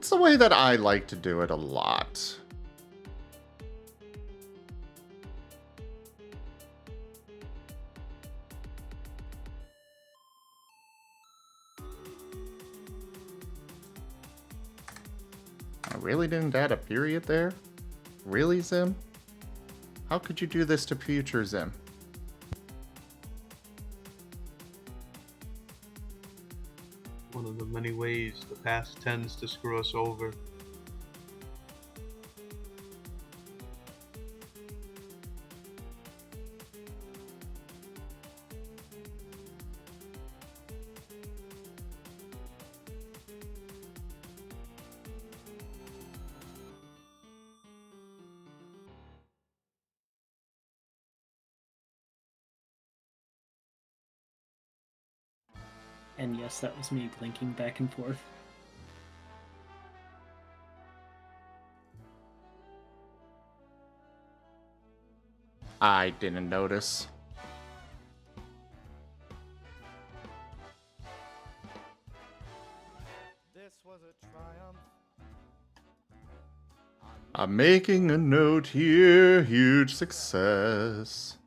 It's the way that I like to do it a lot. I really didn't add a period there? Really, Zim? How could you do this to future Zim? One of the many ways the past tends to screw us over. And yes, that was me blinking back and forth. I didn't notice. This was a triumph. I'm making a note here, huge success.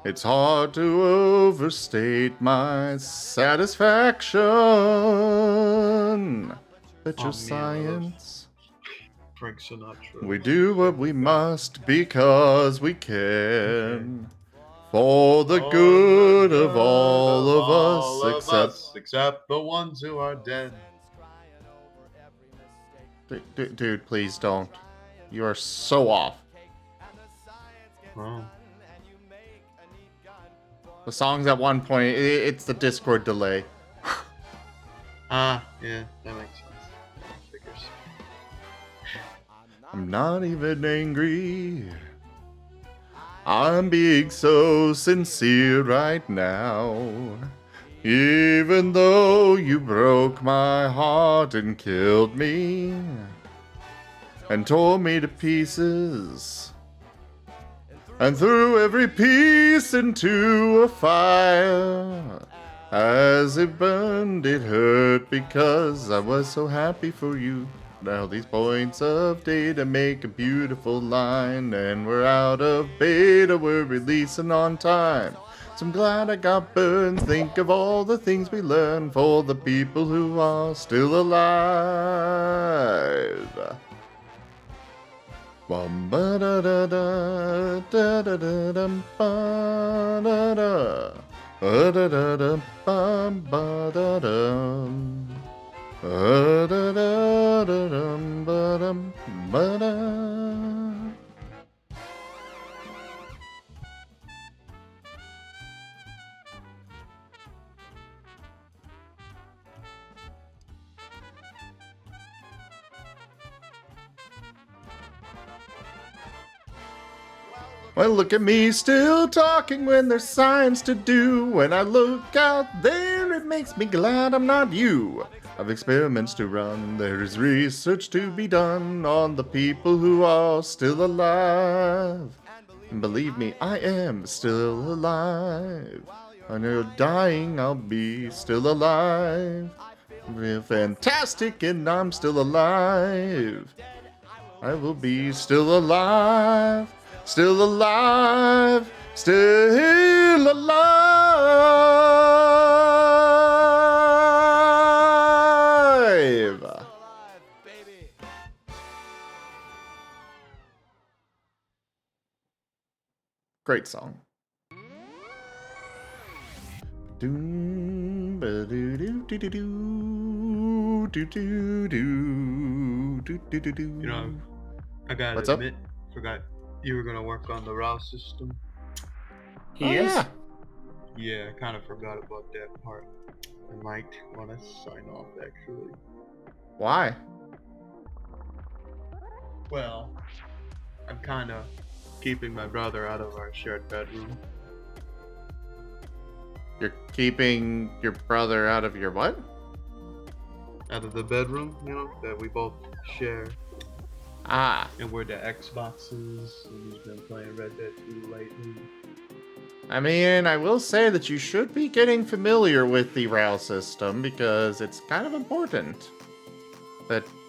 It's hard to overstate my satisfaction. Picture science. Frank Sinatra. We do what we must because we can. For the good of all of us, except the ones who are dead. Dude, please don't. You are so off. Oh. The song's at one point, it's the Discord delay. Yeah, that makes sense. Figures. I'm not even angry. I'm being so sincere right now. Even though you broke my heart and killed me and tore me to pieces and threw every piece into a fire. As it burned, it hurt because I was so happy for you. Now these points of data make a beautiful line, and we're out of beta, we're releasing on time. So I'm glad I got burned. Think of all the things we learned for the people who are still alive. Bum ba da da da da da da dum ba da da da da da dum bum ba da dum da da da da dum ba dum ba da. Well, look at me still talking when there's science to do. When I look out there, it makes me glad I'm not you. I've experiments to run, there is research to be done on the people who are still alive. And believe me, I am still alive. I know dying, I'll be still alive. We're fantastic and I'm still alive. I will be still alive. Still alive, still alive. Great song. You know, I gotta What's up? admit, forgot you were gonna work on the RAOW system. He is? Yeah. Yeah, I kind of forgot about that part. I might want to sign off, actually. Why? Well, I'm kind of keeping my brother out of our shared bedroom. You're keeping your brother out of your what? Out of the bedroom, you know, that we both share. Ah. And where the Xboxes, and he's been playing Red Dead 2 lately. I mean, I will say that you should be getting familiar with the RAOW system because it's kind of important that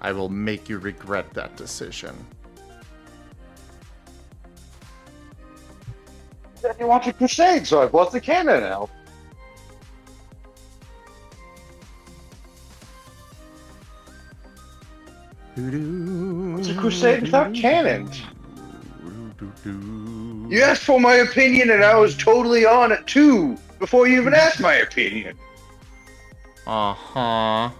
I will make you regret that decision. You want your crusade, so I bought the cannon now. What's a crusade without cannons? You asked for my opinion, and I was totally on it too, before you even asked my opinion. Uh-huh.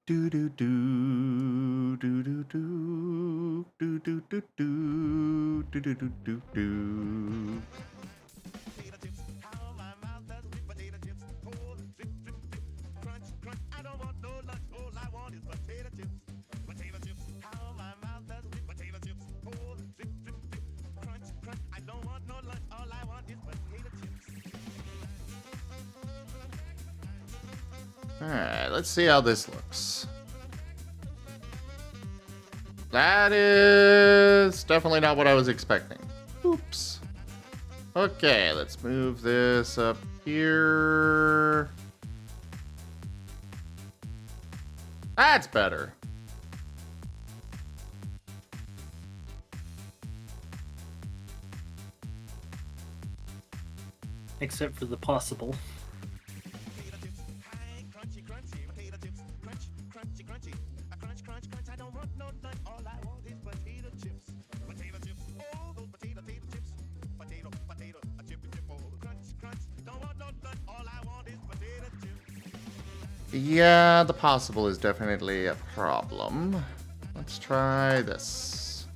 Do do do do do do do do do do do do do do. Alright, let's see how this looks. That is definitely not what I was expecting. Oops. Okay, let's move this up here. That's better. Except for the possible. Yeah, the possible is definitely a problem. Let's try this.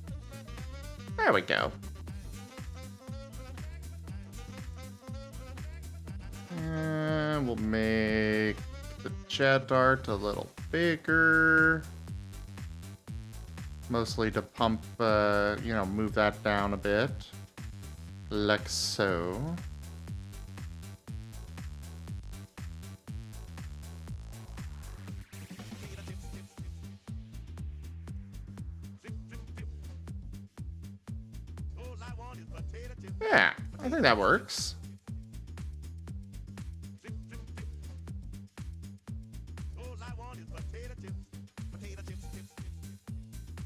There we go. And we'll make the jet art a little bigger. Mostly to pump, move that down a bit. Like so. Yeah, I think that works.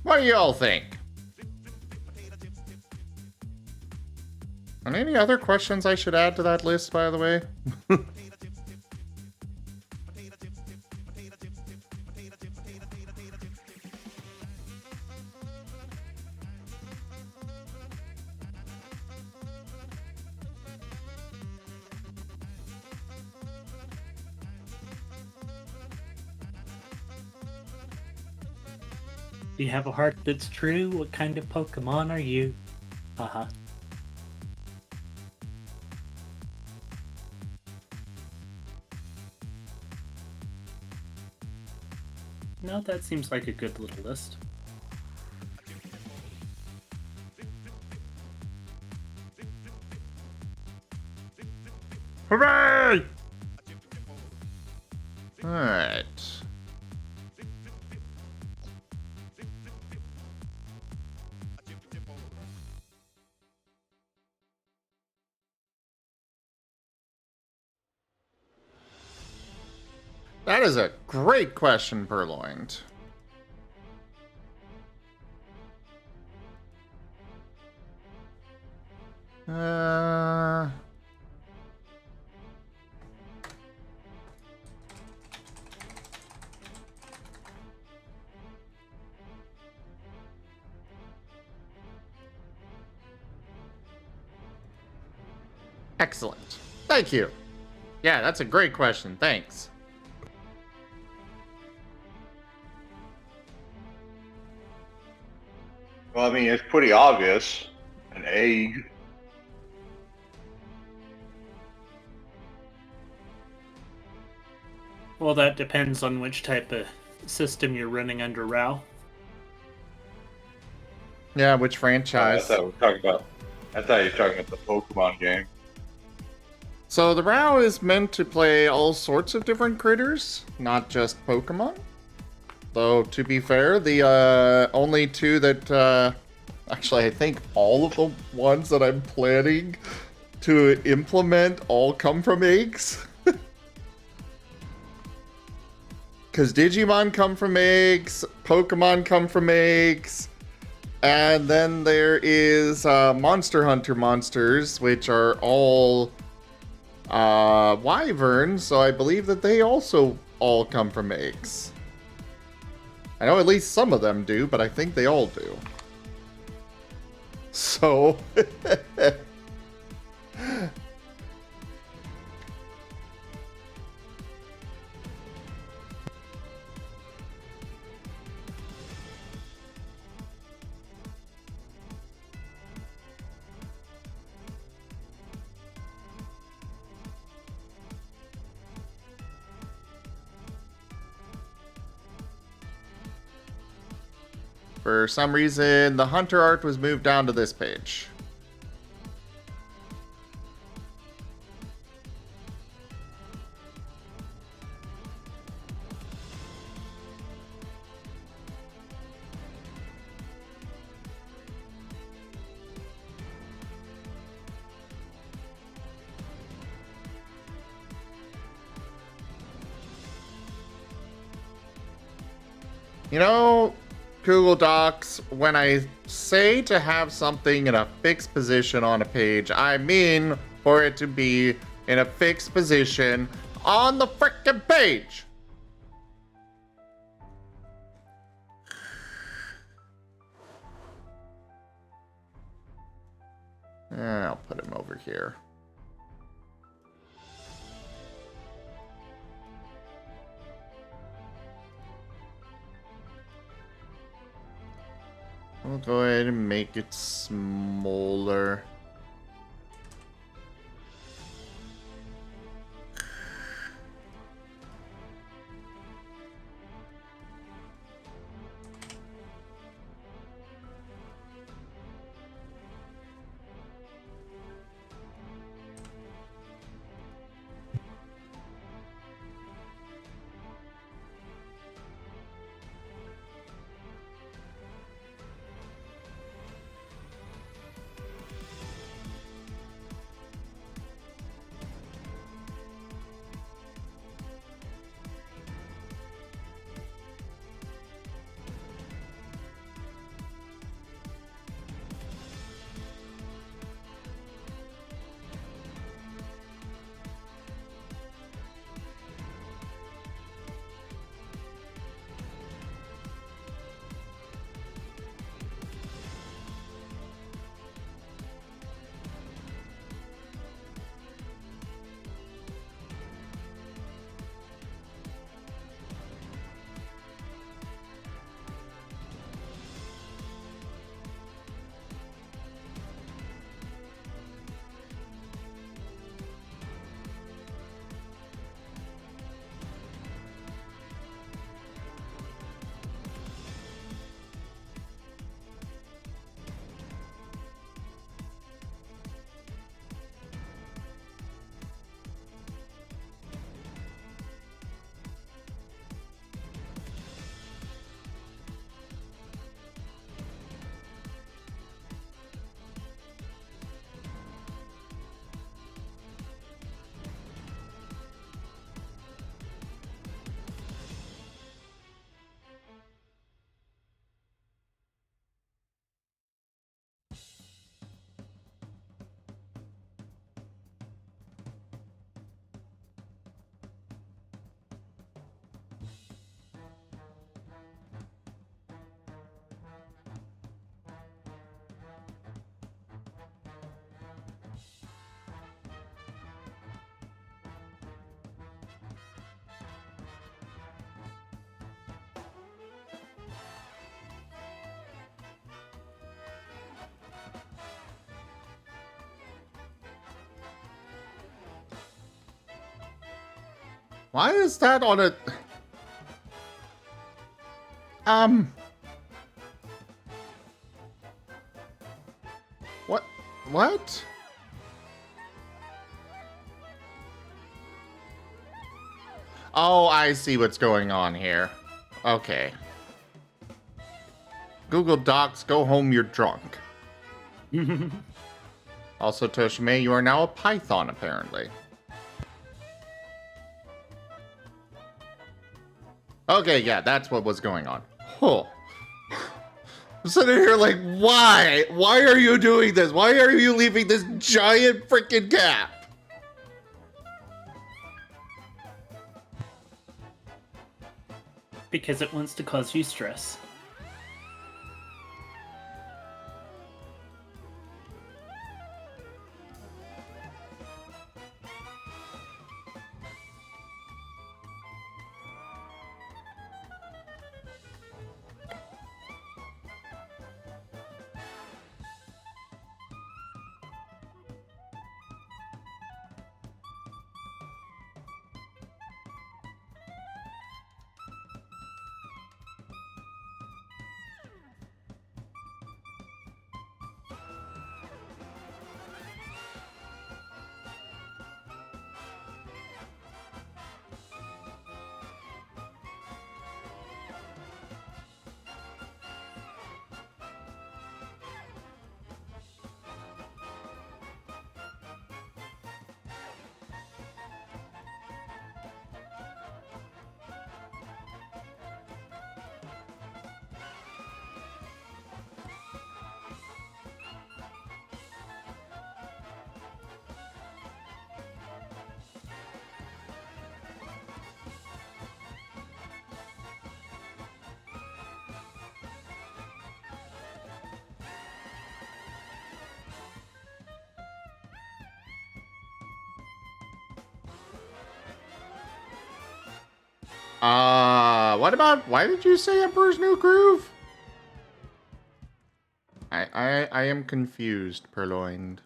What do y'all think? And any other questions I should add to that list, by the way? Do you have a heart that's true? What kind of Pokemon are you? Haha. No, that seems like a good little list. Hooray! Alright. That is a great question, Purloined. Uh... Excellent. Thank you. Yeah, that's a great question. Thanks. Well, I mean, it's pretty obvious. An egg. Well, that depends on which type of system you're running under RAOW. Yeah, which I franchise? thought we were talking about. I thought you were talking about the Pokemon game. So the RAW is meant to play all sorts of different critters, not just Pokemon. Though, to be fair, the only two that, actually, I think all of the ones that I'm planning to implement all come from eggs. Because Digimon come from eggs, Pokemon come from eggs, and then there is Monster Hunter monsters, which are all wyverns, so I believe that they also all come from eggs. I know at least some of them do, but I think they all do. So... For some reason, the Hunter art was moved down to this page. You know, Google Docs, when I say to have something in a fixed position on a page, I mean for it to be in a fixed position on the frickin' page. I'll put him over here. We'll go ahead and make it smaller. Why is that on a... What? What? Oh, I see what's going on here. Okay. Google Docs, go home, you're drunk. Also, Toshime, you are now a Python, apparently. Okay, yeah, that's what was going on. Huh. I'm sitting here like, why? Why are you doing this? Why are you leaving this giant freaking gap? Because it wants to cause you stress. What about, why did you say Emperor's New Groove? I am confused, purloined.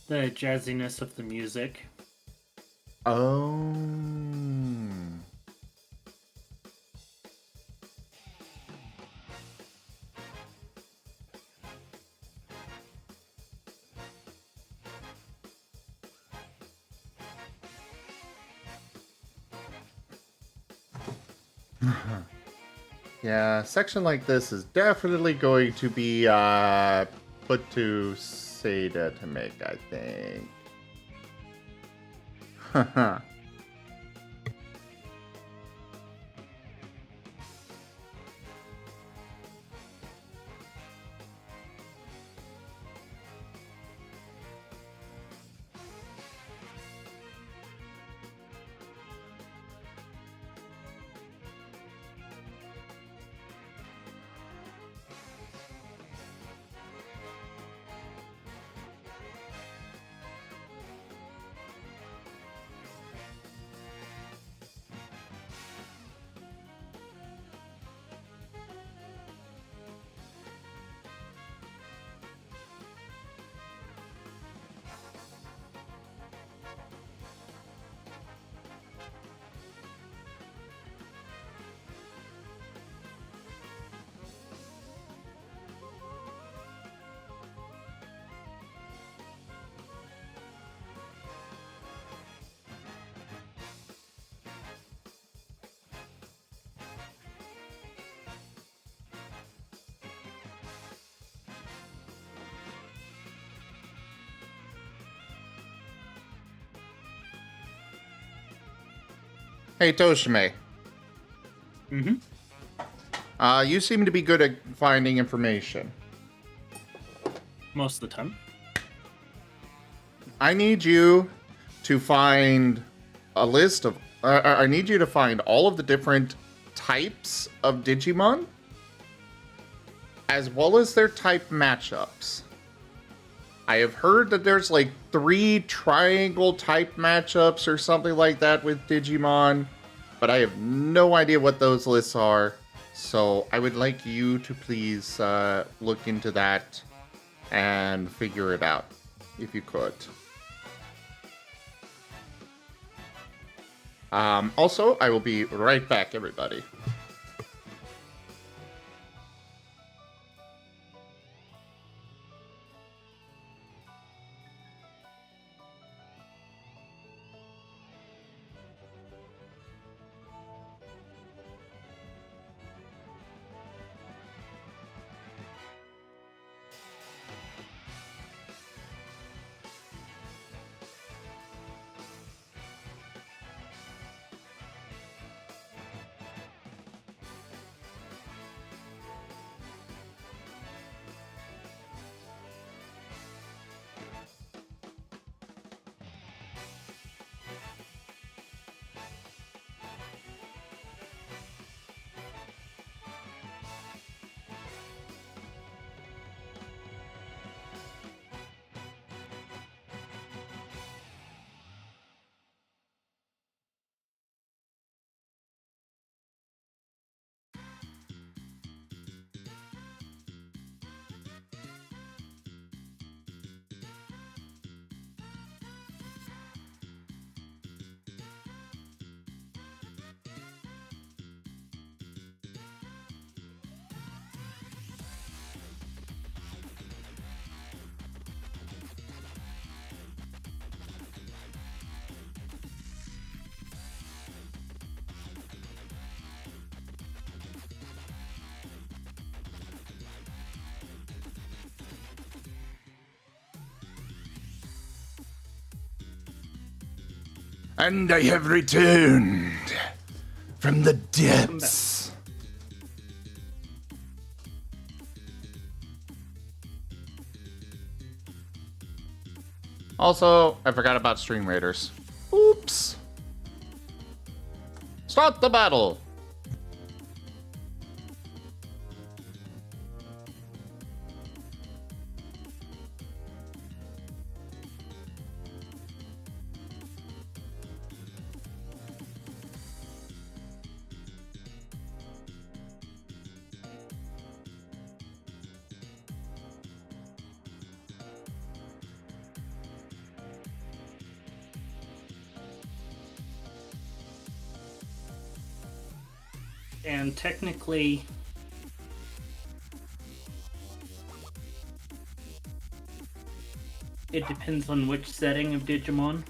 The jazziness of the music. Oh. Yeah, a section like this is definitely going to be put to Seda to make, I think. Haha. Hey, Toshime. Mm-hmm. You seem to be good at finding information. Most of the time. I need you to find a list of... I need you to find all of the different types of Digimon, as well as their type matchups. I have heard that there's like 3 triangle type matchups or something like that with Digimon, but I have no idea what those lists are. So I would like you to please look into that and figure it out, if you could. Also, I will be right back, everybody. And I have returned from the depths. Also, I forgot about Stream Raiders. Oops. Start the battle. And technically, it depends on which setting of Digimon.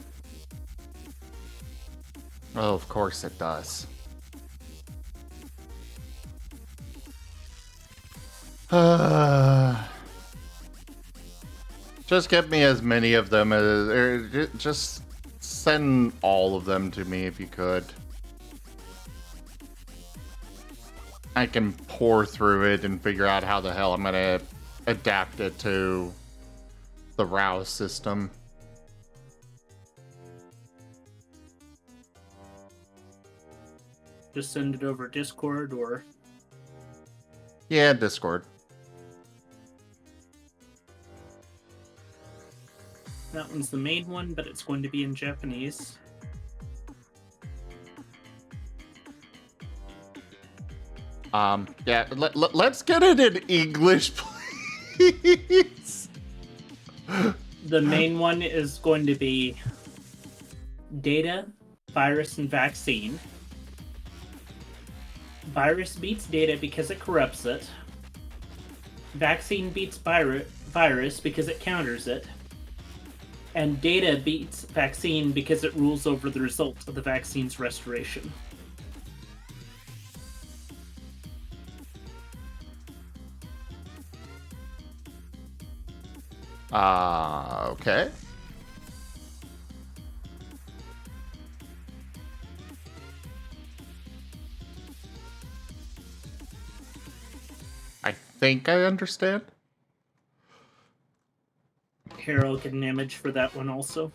Oh, of course it does. Just get me as many of them as, or just send all of them to me if you could. I can pour through it and figure out how the hell I'm gonna adapt it to the RAOW system. Just send it over Discord or... Yeah, Discord. That one's the main one, but it's going to be in Japanese. Yeah, let's get it in English, please. The main one is going to be Data, Virus, and Vaccine. Virus beats Data because it corrupts it. Vaccine beats Virus because it counters it. And Data beats Vaccine because it rules over the result of the vaccine's restoration. Okay. I think I understand. Hero get an image for that one also.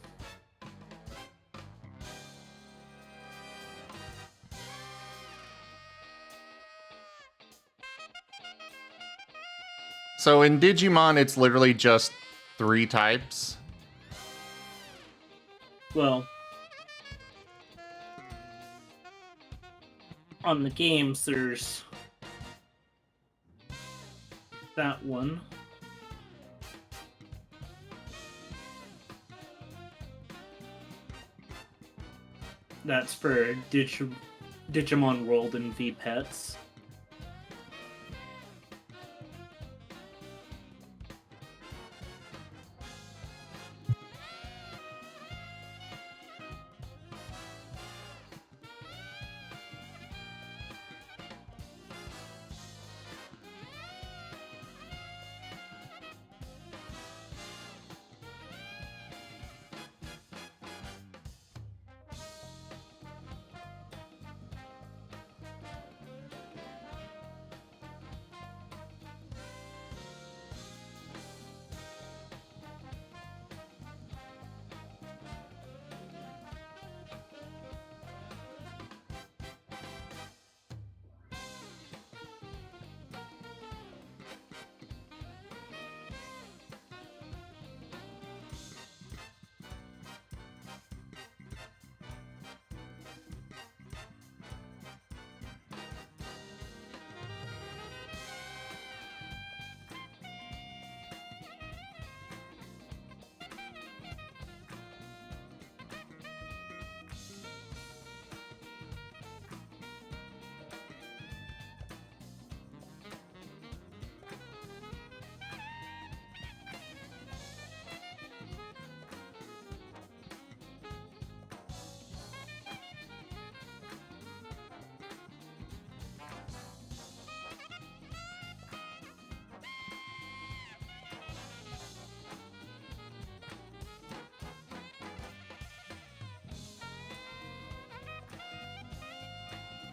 So in Digimon, it's literally just 3 types. Well, on the games, there's that one. That's for Digimon World and V Pets.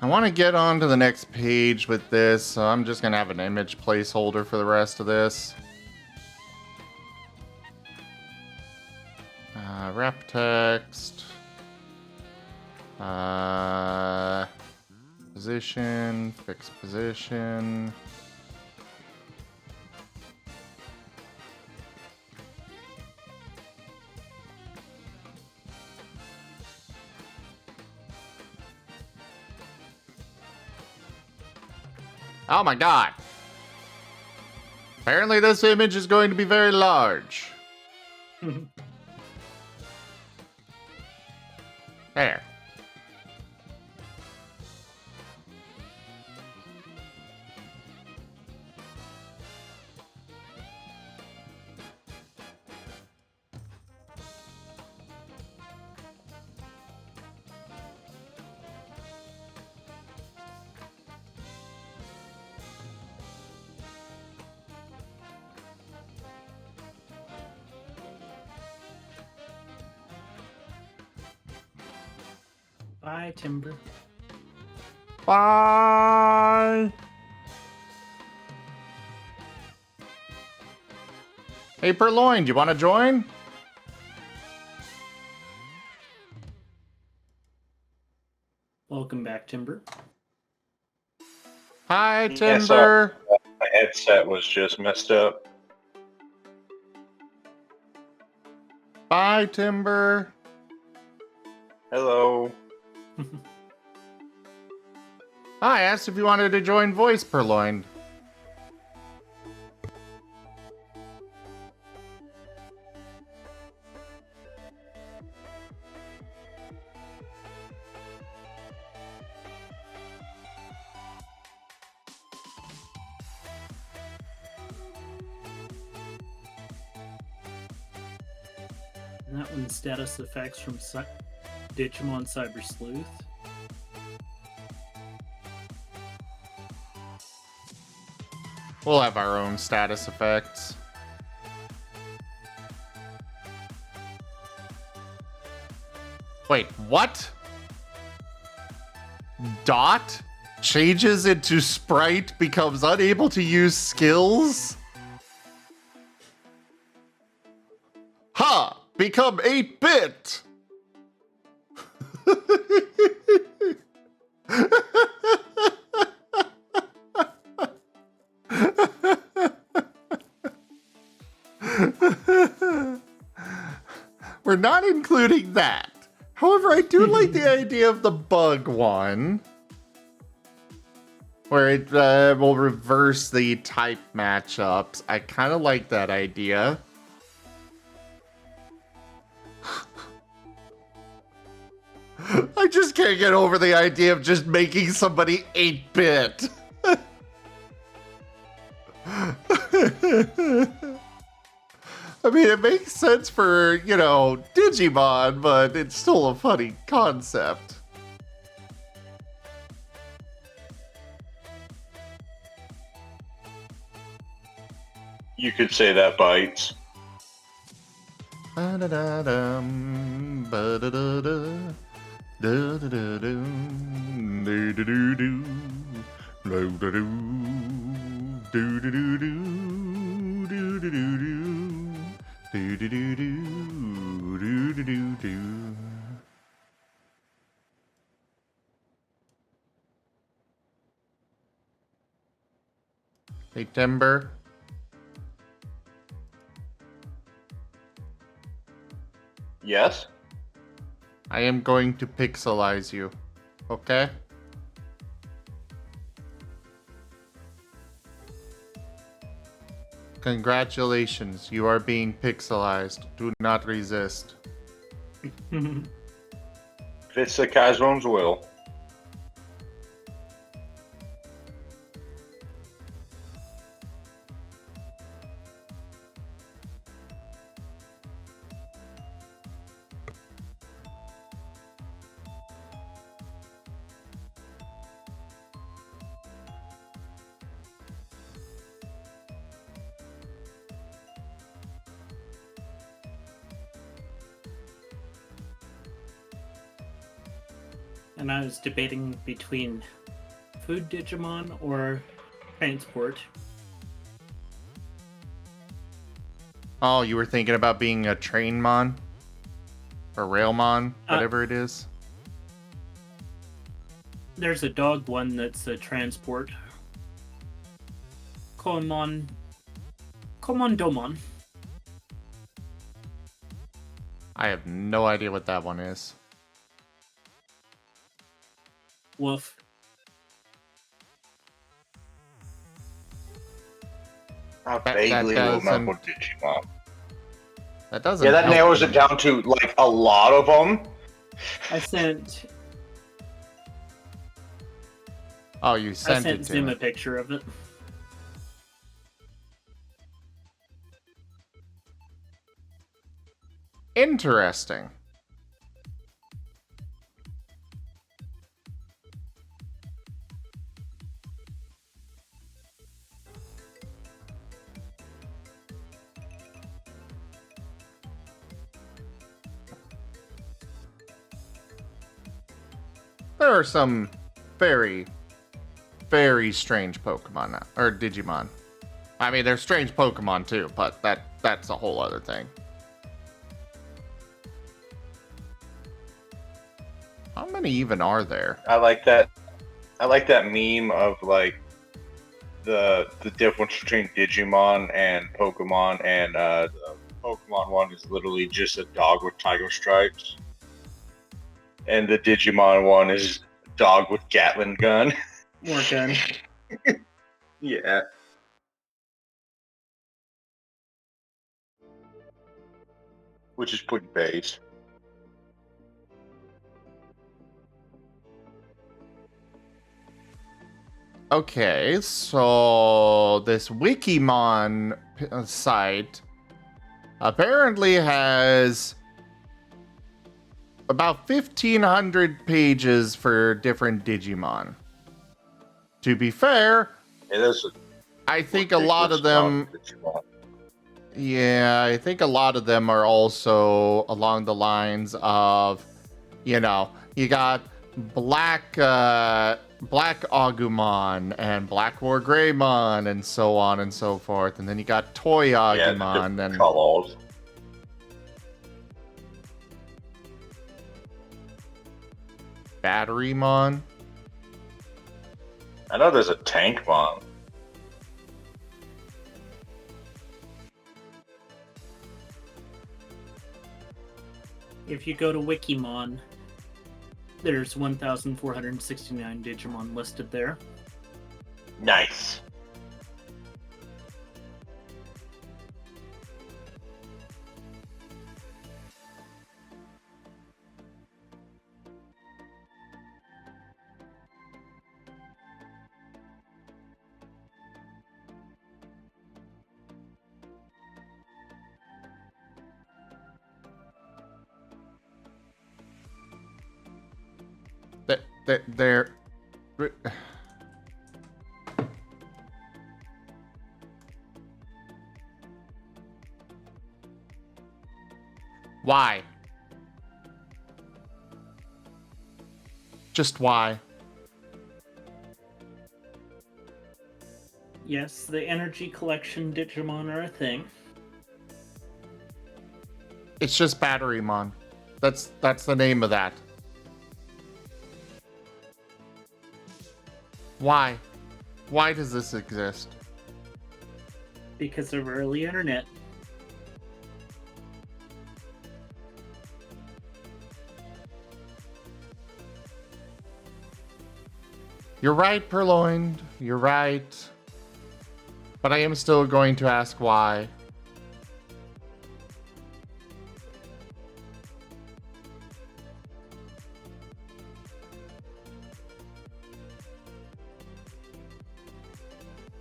I want to get on to the next page with this, so I'm just going to have an image placeholder for the rest of this. Wrap text. Position, fixed position. Oh my god. Apparently this image is going to be very large. There. Bye, Timber. Bye. Hey, Purloin, do you want to join? Welcome back, Timber. Hi, Yes, Timber. my headset was just messed up. Bye, Timber. Hello. I asked if you wanted to join Voice Purloin. And that one's status effects from Digimon Cyber Sleuth. We'll have our own status effects. Wait, what? Dot changes into Sprite, becomes unable to use skills? Ha! Become 8-bit! We're not including that. However, I do like the idea of the bug one, where it will reverse the type matchups. I kind of like that idea. I just can't get over the idea of just making somebody 8-bit. I mean, it makes sense for, you know, Digimon, but it's still a funny concept. You could say that bites. Ba-da-da-dum, ba-da-da-da, da-da-da-dum, do-do-do-do, do-do-do, do-do-do-do, do-do-do-do, do-do-do-do, do-do-do-do. Hey, Timber. Yes? I am going to pixelize you, okay? Congratulations, you are being pixelized. Do not resist. Fits the Kazron's will. And I was debating between food Digimon or transport. Oh, you were thinking about being a trainmon? Or railmon? Whatever it is? There's a dog one that's a transport. Komondomon. I have no idea what that one is. Woof. I That vaguely doesn't- remember Digimon. That doesn't Yeah, that help narrows me. it down to, like, a lot of them. I sent Oh, you sent it to Zim me. a picture of it. Interesting. There are some very, very strange Pokemon now, or Digimon. I mean, there's strange Pokemon too, but that's a whole other thing. How many even are there? I like that. I like that meme of, like, the difference between Digimon and Pokemon, and the Pokemon one is literally just a dog with tiger stripes, and the Digimon one is a dog with Gatling gun. More gun. Yeah. Which is pretty base. Okay, so this Wikimon site apparently has about 1,500 pages for different Digimon. To be fair, It is I think a lot of them, Digimon. yeah, I think a lot of them are also along the lines of, you know, you got Black Agumon and Black War Greymon and so on and so forth, and then you got Toy Yeah, Agumon the and colors. Batterymon. I know there's a Tankmon. If you go to Wikimon, there's 1,469 Digimon listed there. Nice. They're... Why? Just why? Yes, the energy collection Digimon are a thing. It's just Batterymon. That's the name of that. Why? Why does this exist? Because of early internet. You're right, Purloined. You're right. But I am still going to ask why.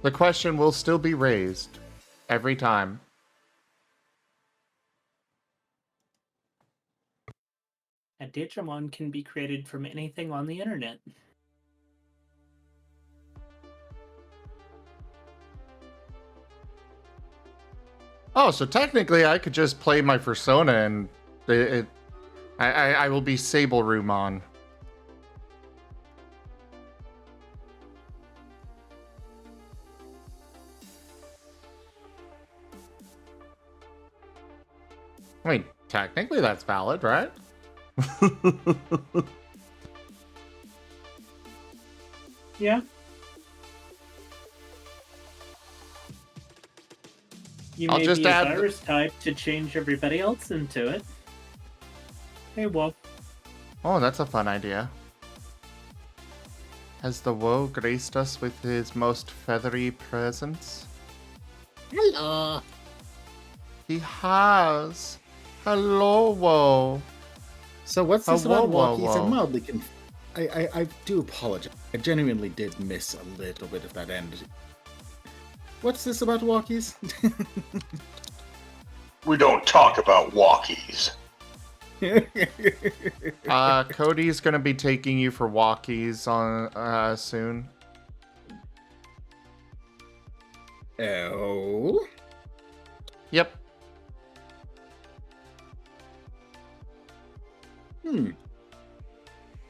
The question will still be raised every time. A Digimon can be created from anything on the internet. Oh, so technically I could just play my persona and I will be Sableroo. I mean, technically that's valid, right? Yeah. You I'll may just be a add virus type to change everybody else into it. Hey, Wolf. Oh, that's a fun idea. Has the woe graced us with his most feathery presence? Hello. He has. Hello, woe. So what's this Whoa, about whoa, walkies? whoa. I'm mildly I do apologize. I genuinely did miss a little bit of that end. What's this about walkies? We don't talk about walkies. Cody's gonna be taking you for walkies on soon. Oh. Yep.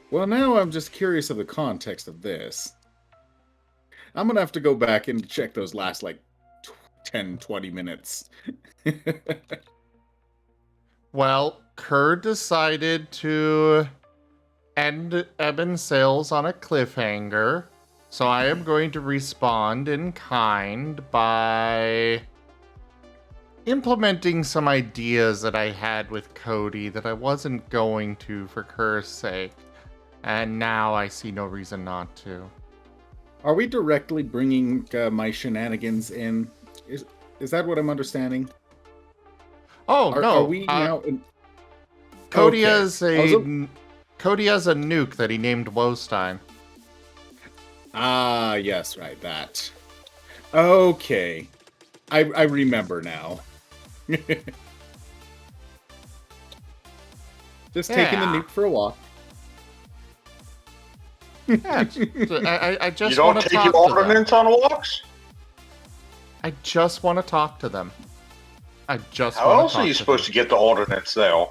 Well, now I'm just curious of the context of this. I'm gonna have to go back and check those last, like, 10, 20 minutes. Well, Kerr decided to end Eben sales on a cliffhanger, so I am going to respond in kind by implementing some ideas that I had with Cody that I wasn't going to for Kerr's sake, and now I see no reason not to. Are we directly bringing my shenanigans in? Is that what I'm understanding? Oh, no. Are we now... Cody Okay. has Cody has a nuke that he named Woestein. Ah, yes, right, that. Okay. I remember now. Just taking the Yeah. nuke for a walk. Yeah, I just You don't want to take talk your to them. ordnance on walks? I just want to talk to them. I just How want else to talk are you to supposed to get the ordnance there?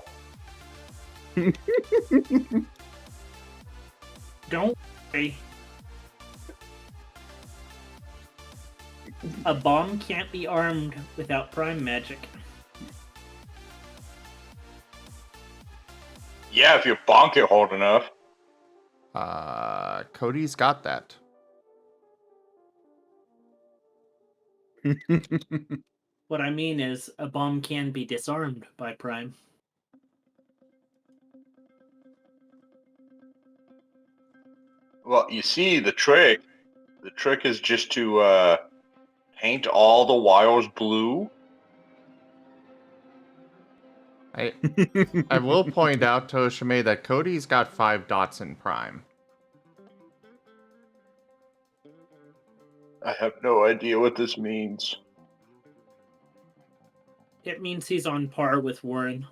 Don't worry. A bomb can't be armed without prime magic. Yeah, if you bonk it hard enough. Cody's got that. What I mean is, a bomb can be disarmed by prime. Well, you see, the trick is just to paint all the wires blue. I will point out, Toshime, that Cody's got 5 dots in Prime. I have no idea what this means. It means he's on par with Warren.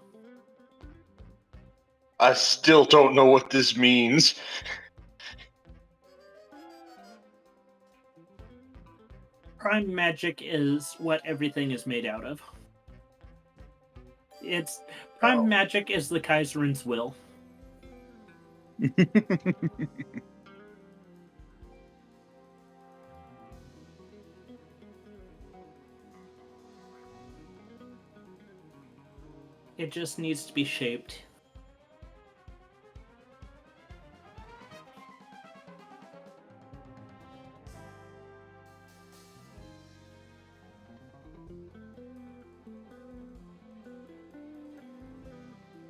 I still don't know what this means. Prime magic is what everything is made out of. Prime magic is the Kaiserin's will. It just needs to be shaped.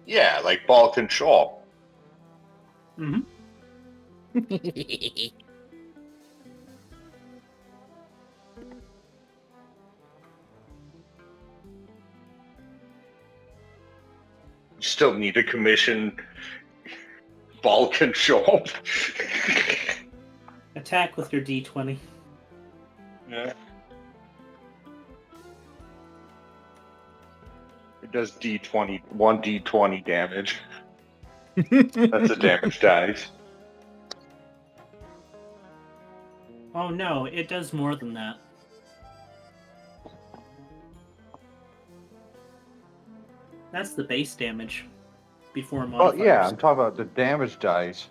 Yeah, like ball control. Mm-hmm. You still need to commission ball control. Attack with your D20. Yeah. It does D20, 1d20 damage. That's a damage dice. Oh no, it does more than that. That's the base damage before Oh modifiers. yeah, I'm talking about the damage dice.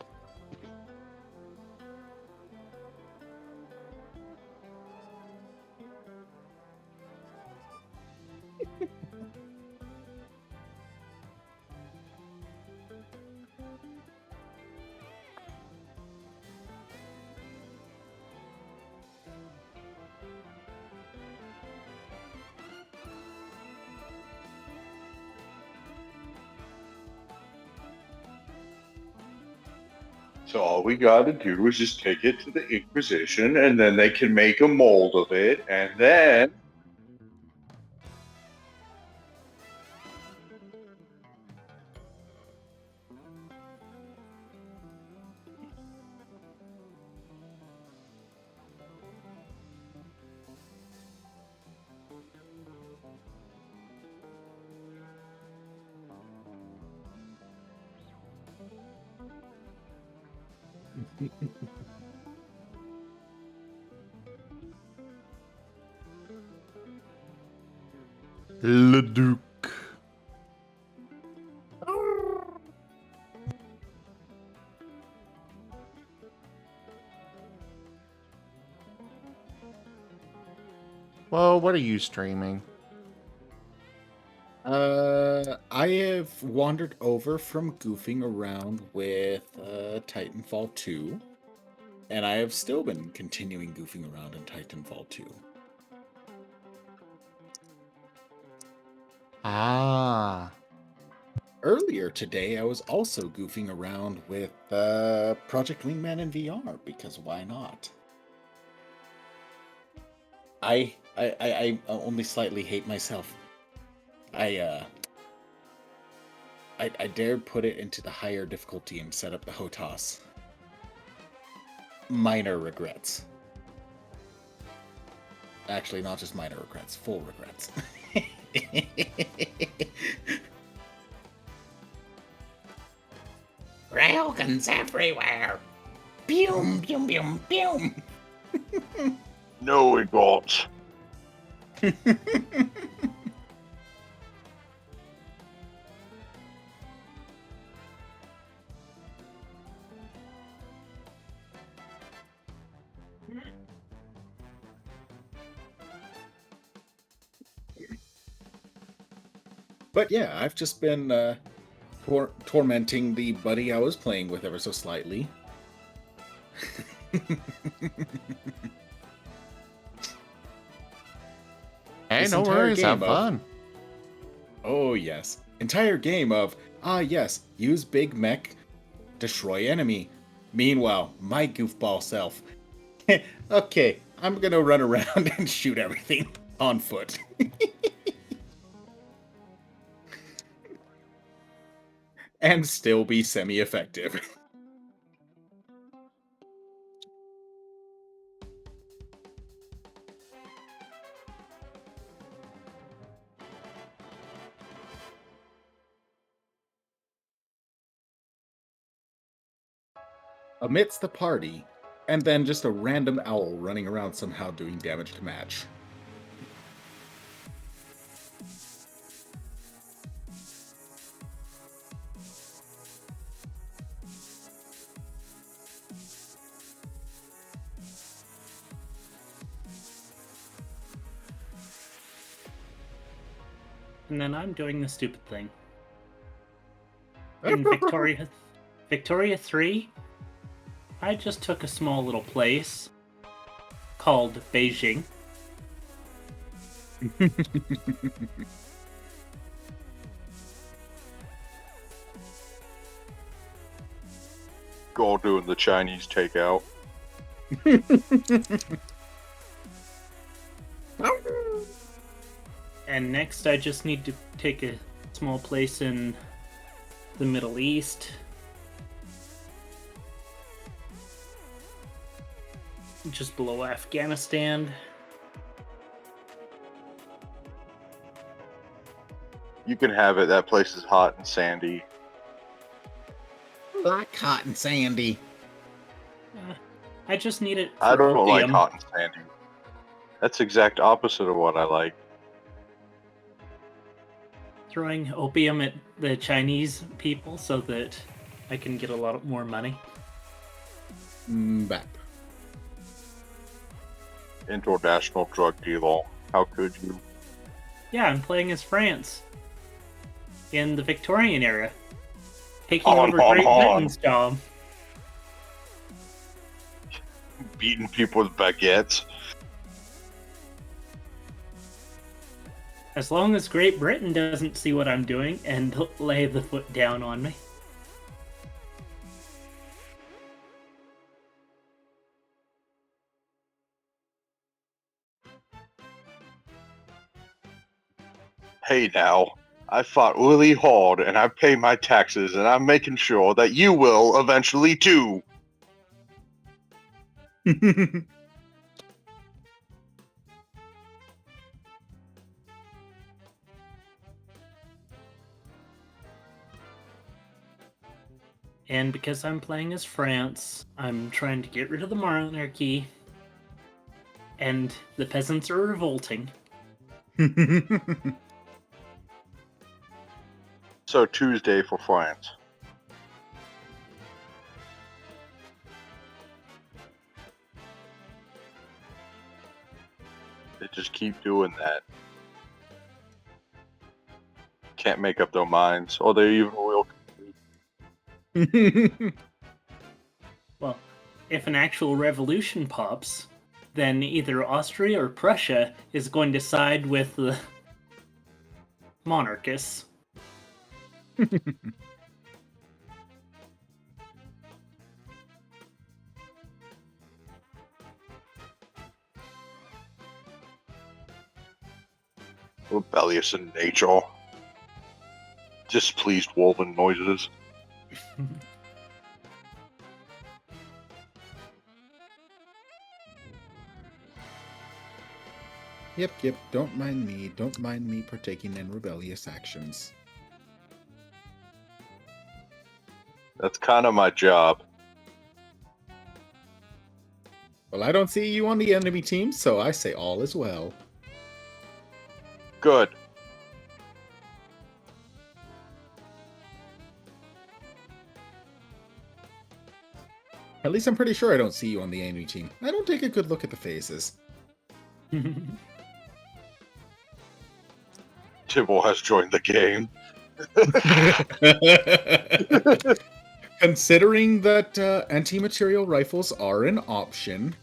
So all we gotta do is just take it to the Inquisition, and then they can make a mold of it, and then... Le Duc. Well, what are you streaming? I have wandered over from goofing around with Titanfall 2, and I have still been continuing goofing around in Titanfall 2. Ah. Earlier today, I was also goofing around with Project Wingman in VR, because why not? I only slightly hate myself. I dared put it into the higher difficulty and set up the HOTAS. Minor regrets. Actually, not just minor regrets, full regrets. Railguns everywhere! Boom, boom, boom, boom! No, it won't. But yeah, I've just been tormenting the buddy I was playing with ever so slightly. Hey, This no entire worries. Have game of- fun. Oh yes, entire game of, yes, use big mech, destroy enemy. Meanwhile, my goofball self. Okay, I'm gonna run around and shoot everything on foot. And still be semi-effective. Amidst the party, and then just a random owl running around somehow doing damage to match. And then I'm doing the stupid thing. In Victoria 3, I just took a small little place called Beijing. All doing the Chinese takeout. And next I just need to take a small place in the Middle East. Just below Afghanistan. You can have it. That place is hot and sandy. Like hot and sandy. I just need it for I don't like opium. hot and sandy. That's exact opposite of what I like. Throwing opium at the Chinese people so that I can get a lot more money. Bap. International drug dealer. How could you? Yeah, I'm playing as France in the Victorian era, taking On, over on, Great on. Britain's job. Beating people with baguettes. As long as Great Britain doesn't see what I'm doing and lay the foot down on me. Hey now, I fought really hard and I pay my taxes and I'm making sure that you will eventually too. And because I'm playing as France, I'm trying to get rid of the monarchy. And the peasants are revolting. So Tuesday for France. They just keep doing that. Can't make up their minds, or they even will. Well, if an actual revolution pops, then either Austria or Prussia is going to side with the monarchists. Rebellious in nature. Displeased woven noises. Yep. Don't mind me partaking in rebellious actions. That's kind of my job. Well, I don't see you on the enemy team, so I say all is well. Good. At least I'm pretty sure I don't see you on the enemy team. I don't take a good look at the faces. Tibble has joined the game. Considering that anti-material rifles are an option,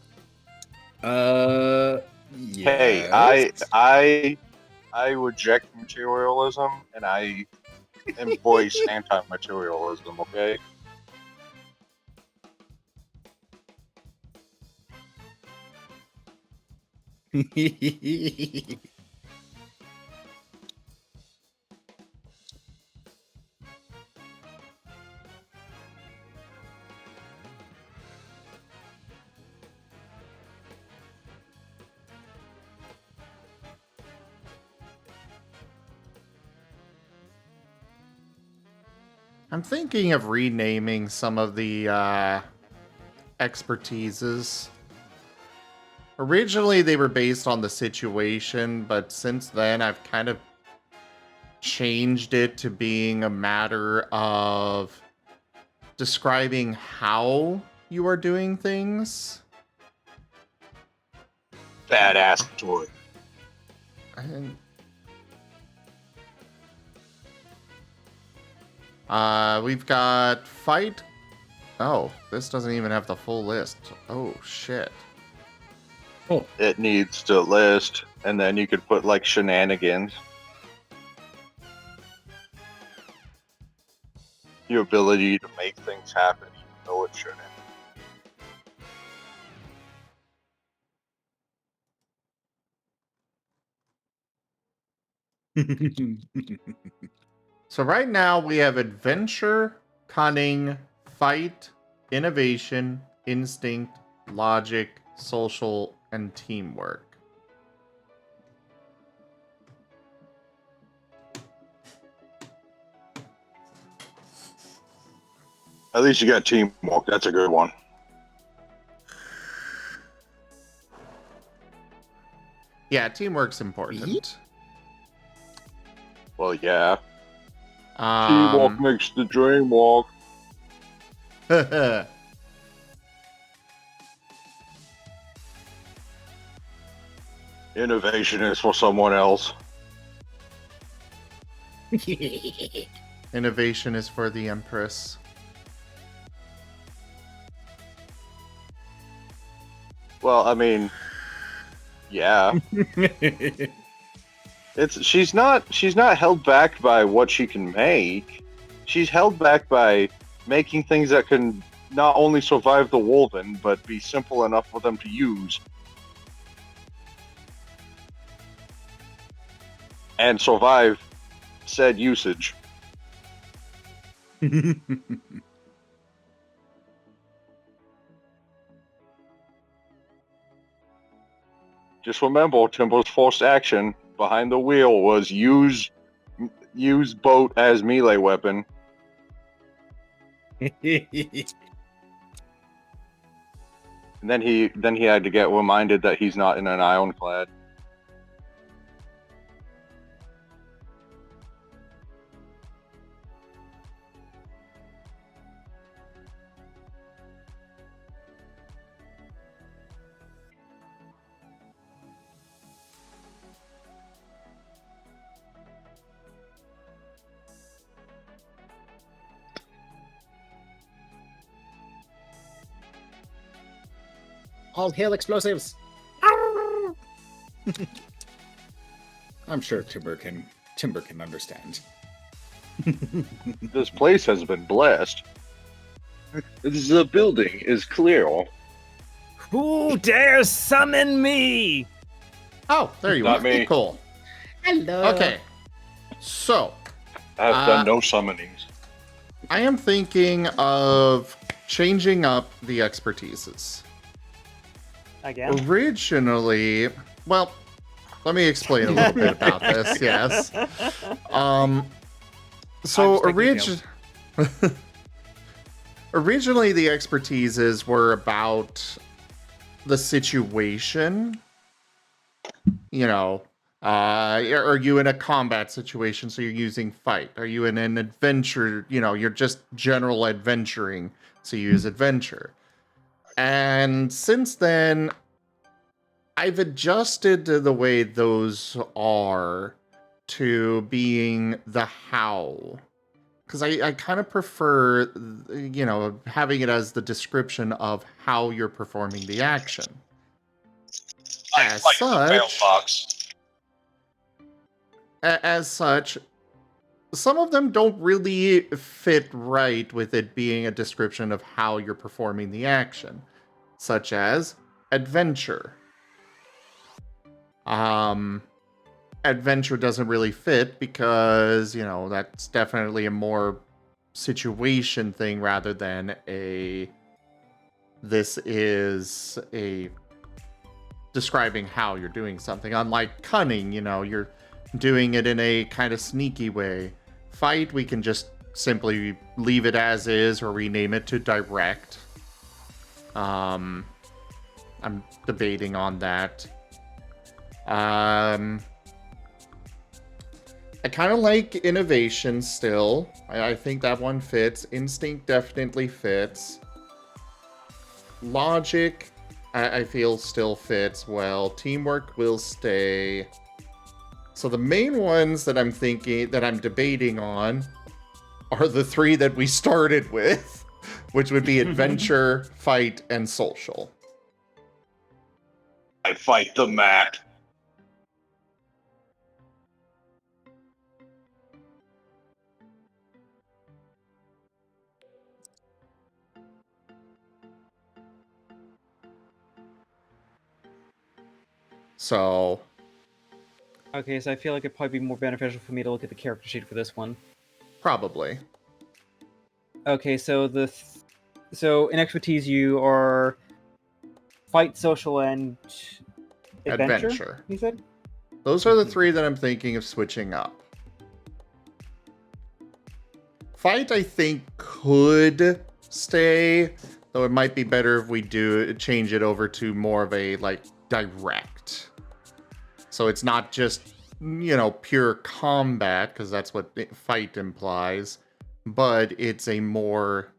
yes. Hey, I reject materialism and I embrace anti-materialism. Okay. I'm thinking of renaming some of the expertises. Originally, they were based on the situation, but since then, I've kind of changed it to being a matter of describing how you are doing things. Badass toy. And, we've got fight. Oh, this doesn't even have the full list. Oh, shit. It needs to list, and then you could put like shenanigans. Your ability to make things happen, even though it shouldn't. So right now we have adventure, cunning, fight, innovation, instinct, logic, social, and teamwork. At least you got teamwork. That's a good one. Yeah, teamwork's important. Well, yeah. Teamwork makes the dream walk. Innovation is for someone else. Innovation is for the Empress. Well, I mean, yeah. She's not held back by what she can make. She's held back by making things that can not only survive the Wolven, but be simple enough for them to use. And survive said usage. Just remember, Timber's first action behind the wheel was use boat as melee weapon. And then he had to get reminded that he's not in an ironclad. All hail explosives! I'm sure Timber can understand. This place has been blessed. The building is clear. Who dares summon me? Oh, there you Not are. me. Cool. Hello. Okay. So, I've done no summonings. I am thinking of changing up the expertises. Again? Originally, well, let me explain a little bit about this, yes. So originally the expertises were about the situation. You know, are you in a combat situation, so you're using fight? Are you in an adventure, you're just general adventuring, so you use adventure. And since then, I've adjusted the way those are to being the how. Because I kind of prefer, having it as the description of how you're performing the action. As such, some of them don't really fit right with it being a description of how you're performing the action, such as adventure. Adventure doesn't really fit because, that's definitely a more situation thing rather than this is a describing how you're doing something. Unlike cunning, you're doing it in a kind of sneaky way. Fight, we can just simply leave it as is or rename it to direct. I'm debating on that. I kind of like innovation still. I think that one fits. Instinct definitely fits. Logic, I feel still fits well. Teamwork will stay. So the main ones that I'm debating on are the three that we started with, which would be adventure, fight, and social. I fight the mat. So, Okay, so I feel like it'd probably be more beneficial for me to look at the character sheet for this one. probably. Okay, so so in expertise you are fight, social, and adventure. You said? Those are the three that I'm thinking of switching up. Fight, I think, could stay, though it might be better if we change it over to more of a, like, direct. So it's not just, pure combat, because that's what fight implies, but it's a more,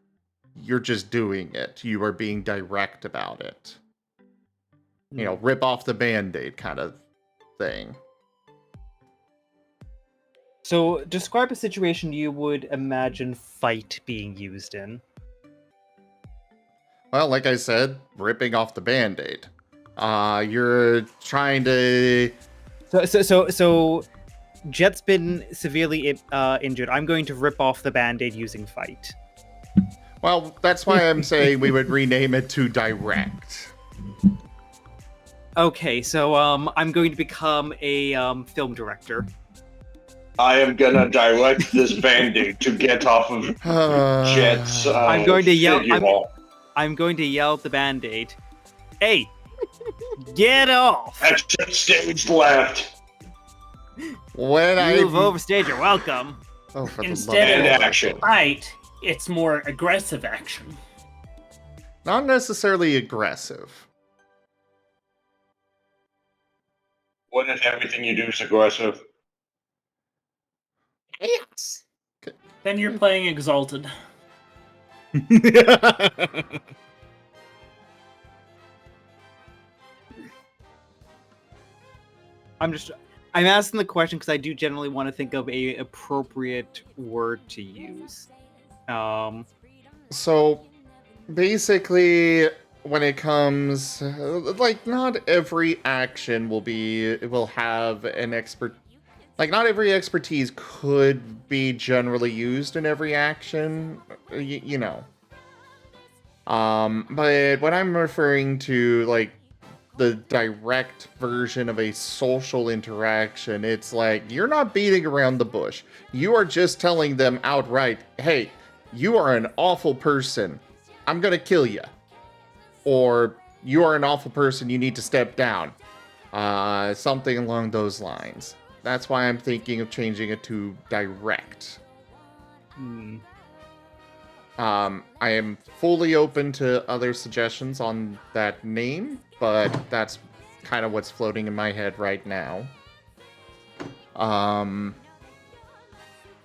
you're just doing it. You are being direct about it. Rip off the Band-Aid kind of thing. So describe a situation you would imagine fight being used in. Well, like I said, ripping off the Band-Aid. You're trying to... So Jet's been severely injured. I'm going to rip off the Band-Aid using fight. Well, that's why I'm saying we would rename it to direct. Okay, so I'm going to become a film director. I am gonna direct this Band-Aid to get off of Jet's I'm going to yell. figure wall. I'm going to yell at the Band-Aid. Hey, get off! Exit stage left. Move over stage. You're welcome. Oh, for Instead And of action. fight, it's more aggressive action. Not necessarily aggressive. What if everything you do is aggressive? Yes. Then you're playing Exalted. I'm asking the question because I do generally want to think of a appropriate word to use. So, basically, when it comes, not every action will have an expert. Like, not every expertise could be generally used in every action, But when I'm referring to, like, the direct version of a social interaction, it's like, you're not beating around the bush. You are just telling them outright, hey, you are an awful person. I'm gonna kill you. Or, you are an awful person, you need to step down. Something along those lines. That's why I'm thinking of changing it to direct. I am fully open to other suggestions on that name, but that's kind of what's floating in my head right now.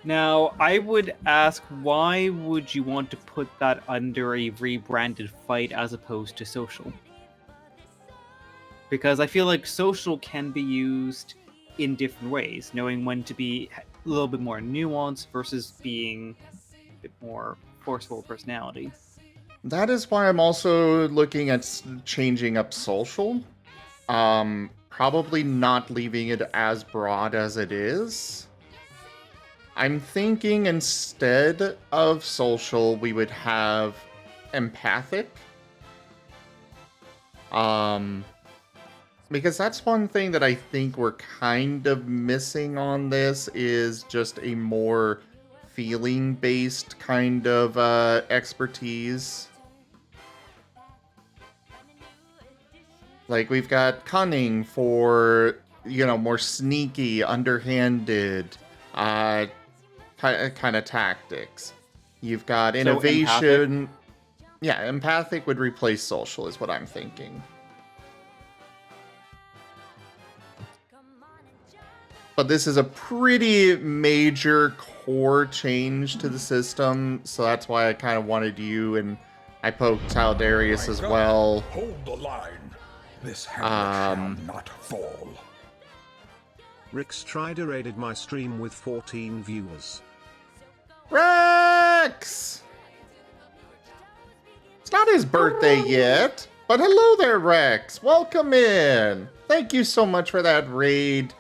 Now, I would ask, why would you want to put that under a rebranded fight as opposed to social? Because I feel like social can be used in different ways, knowing when to be a little bit more nuanced versus being a bit more forceful personality. That is why I'm also looking at changing up social. Probably not leaving it as broad as it is. I'm thinking instead of social, we would have empathic. Because that's one thing that I think we're kind of missing on this, is just a more feeling-based kind of expertise. Like, we've got cunning for, more sneaky, underhanded kind of tactics. You've got innovation. Yeah, empathic would replace social is what I'm thinking. But this is a pretty major core change to the system, so that's why I kind of wanted you, and I poked Taldarius as well. Hold the line. This hammer shall not fall. Rick Strider raided my stream with 14 viewers. Rex! It's not his birthday yet, but hello there, Rex. Welcome in. Thank you so much for that raid.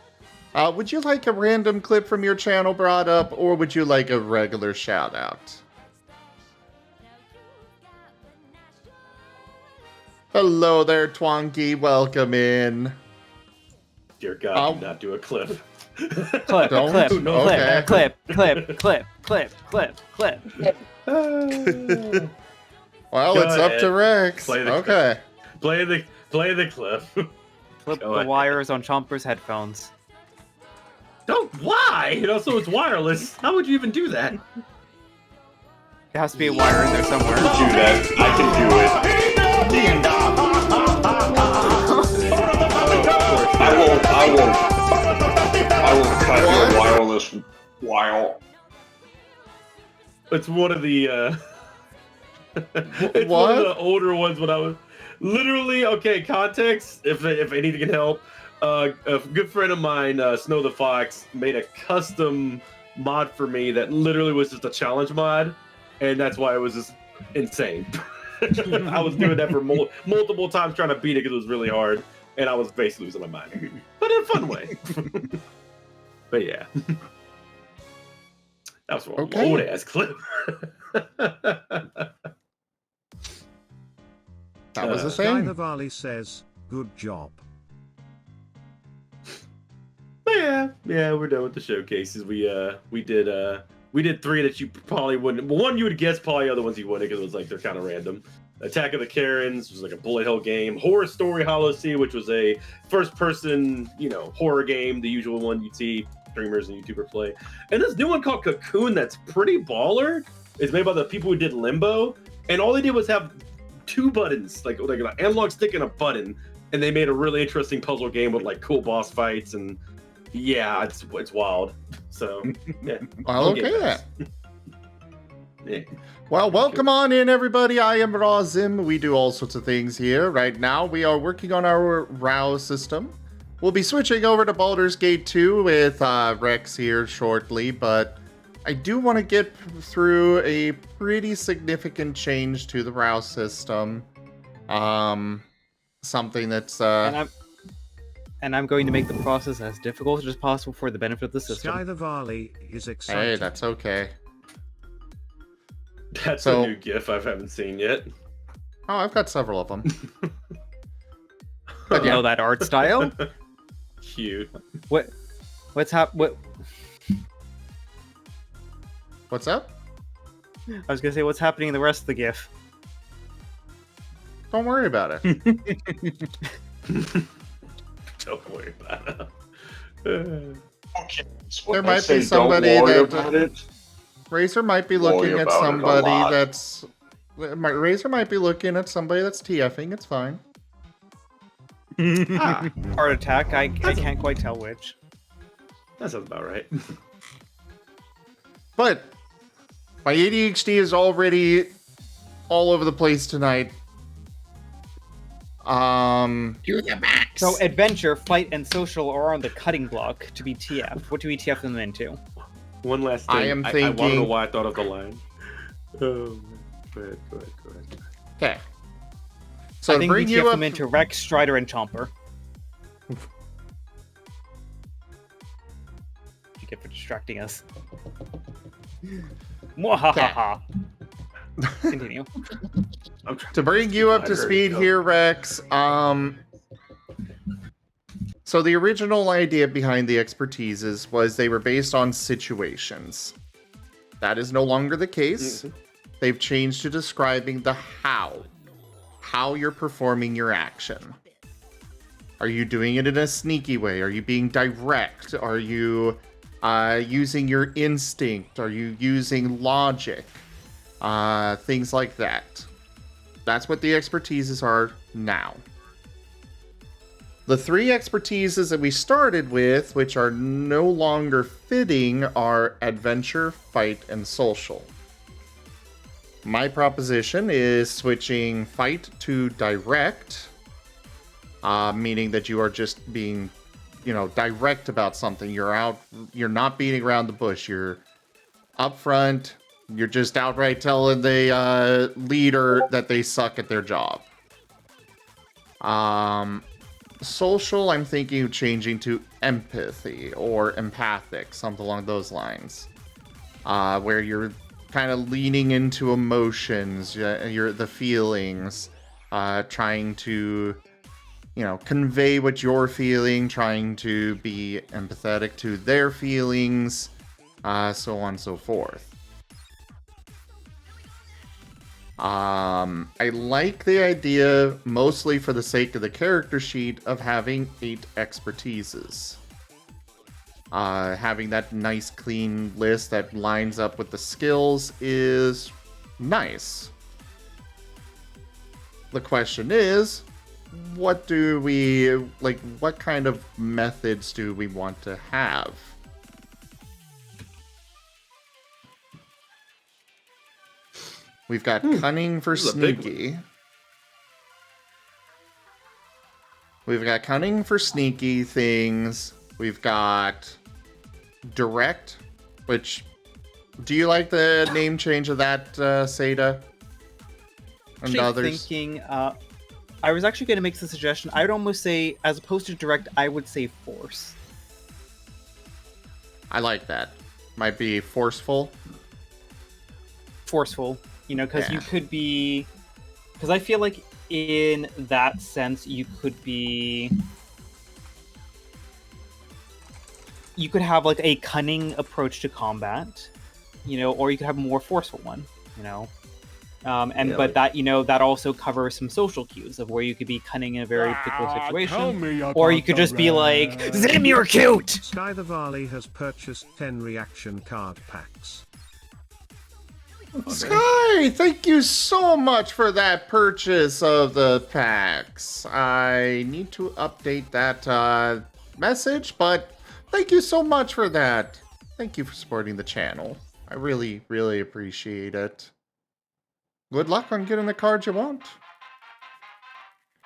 Would you like a random clip from your channel brought up, or would you like a regular shout out? Hello there, Twonky. Welcome in. Dear God, do not do a clip. Clip, Don't? clip, Okay. clip, clip, clip, clip, clip, clip. Well, Go it's up to ahead. Rex. Play the Okay. Play the clip. Clip Go the ahead. wires on Chomper's headphones. Don't. Why? And also, it's wireless. How would you even do that? There has to be a wire in there somewhere. Do that. I can do it. I will cut your wireless wire. It's one of the. It's What? one of the older ones when I was literally okay. Context, if anything can help. A good friend of mine, Snow the Fox, made a custom mod for me that literally was just a challenge mod, and that's why it was just insane. I was doing that for multiple times trying to beat it because it was really hard, and I was basically losing my mind, but in a fun way. But yeah, that was an Okay. old ass clip. That was the Guy thing. the Valley says, good job. Yeah, we're done with the showcases. We did 3 that you probably wouldn't. Well, one you would guess, probably other ones you wouldn't, because it was like they're kind of random. Attack of the Karens was like a bullet hell game. Horror Story Hollow Sea, which was a first-person, horror game, the usual one you'd see streamers and YouTubers play. And this new one called Cocoon that's pretty baller. It's made by the people who did Limbo, and all they did was have 2 buttons, like an analog stick and a button, and they made a really interesting puzzle game with like cool boss fights and. Yeah, it's wild. So, yeah. Well, okay then. Yeah. Well, welcome on in, everybody. I am Razim. We do all sorts of things here. Right now, we are working on our RAOW system. We'll be switching over to Baldur's Gate 2 with Rex here shortly, but I do want to get through a pretty significant change to the RAOW system. Something that's... And I'm going to make the process as difficult as possible for the benefit of the system. Guy the Valley is excited. Hey, that's okay. That's So- a new GIF I haven't seen yet. Oh, I've got several of them. You know that art style? Cute. What's up? What's up? I was gonna say, what's happening in the rest of the GIF? Don't worry about it. Don't worry about it. Okay. There might be somebody that Razor might be looking at somebody that's Razor might be looking at somebody that's TFing. It's fine. Heart attack. I can't quite tell which. That sounds about right. But my ADHD is already all over the place tonight. Do the max. So adventure, fight, and social are on the cutting block to be TF. What do we TF them into? One last thing. I am I want to know thinking- why I thought of the line. Oh, go ahead. Okay. So So I to think we bring TF you up, them into Rex, Strider, and Chomper. You get for distracting us. Mwahaha. Continue. to bring you up to speed here, Rex. So the original idea behind the expertises was they were based on situations. That is no longer the case. They've changed to describing the how you're performing your action. Are you doing it in a sneaky way? Are you being direct? Are you using your instinct? Are you using logic? Things like that. That's what the expertises are now. The 3 expertises that we started with, which are no longer fitting, are adventure, fight, and social. My proposition is switching fight to direct, meaning that you are just being, direct about something. You're not beating around the bush. You're upfront. You're just outright telling the leader that they suck at their job. Social, I'm thinking of changing to empathy or empathic, something along those lines. Where you're kind of leaning into emotions, the feelings, trying to, convey what you're feeling, trying to be empathetic to their feelings, so on and so forth. I like the idea, mostly for the sake of the character sheet, of having 8 expertises. Having that nice clean list that lines up with the skills is nice. The question is, what kind of methods do we want to have? We've got cunning for sneaky. We've got cunning for sneaky things. We've got direct, which... Do you like the name change of that, Seda? And others? Thinking, I was actually going to make the suggestion. I would almost say, as opposed to direct, I would say force. I like that. Might be forceful. Forceful. Because you could be... Because I feel like in that sense, you could be... You could have, like, a cunning approach to combat, or you could have a more forceful one, But that also covers some social cues of where you could be cunning in a very particular situation, or you could just be like, Zim, you're cute! Sky the Varley has purchased 10 reaction card packs. Sky, thank you so much for that purchase of the packs. I need to update that message, but thank you so much for that. Thank you for supporting the channel. I really, really appreciate it. Good luck on getting the cards you want.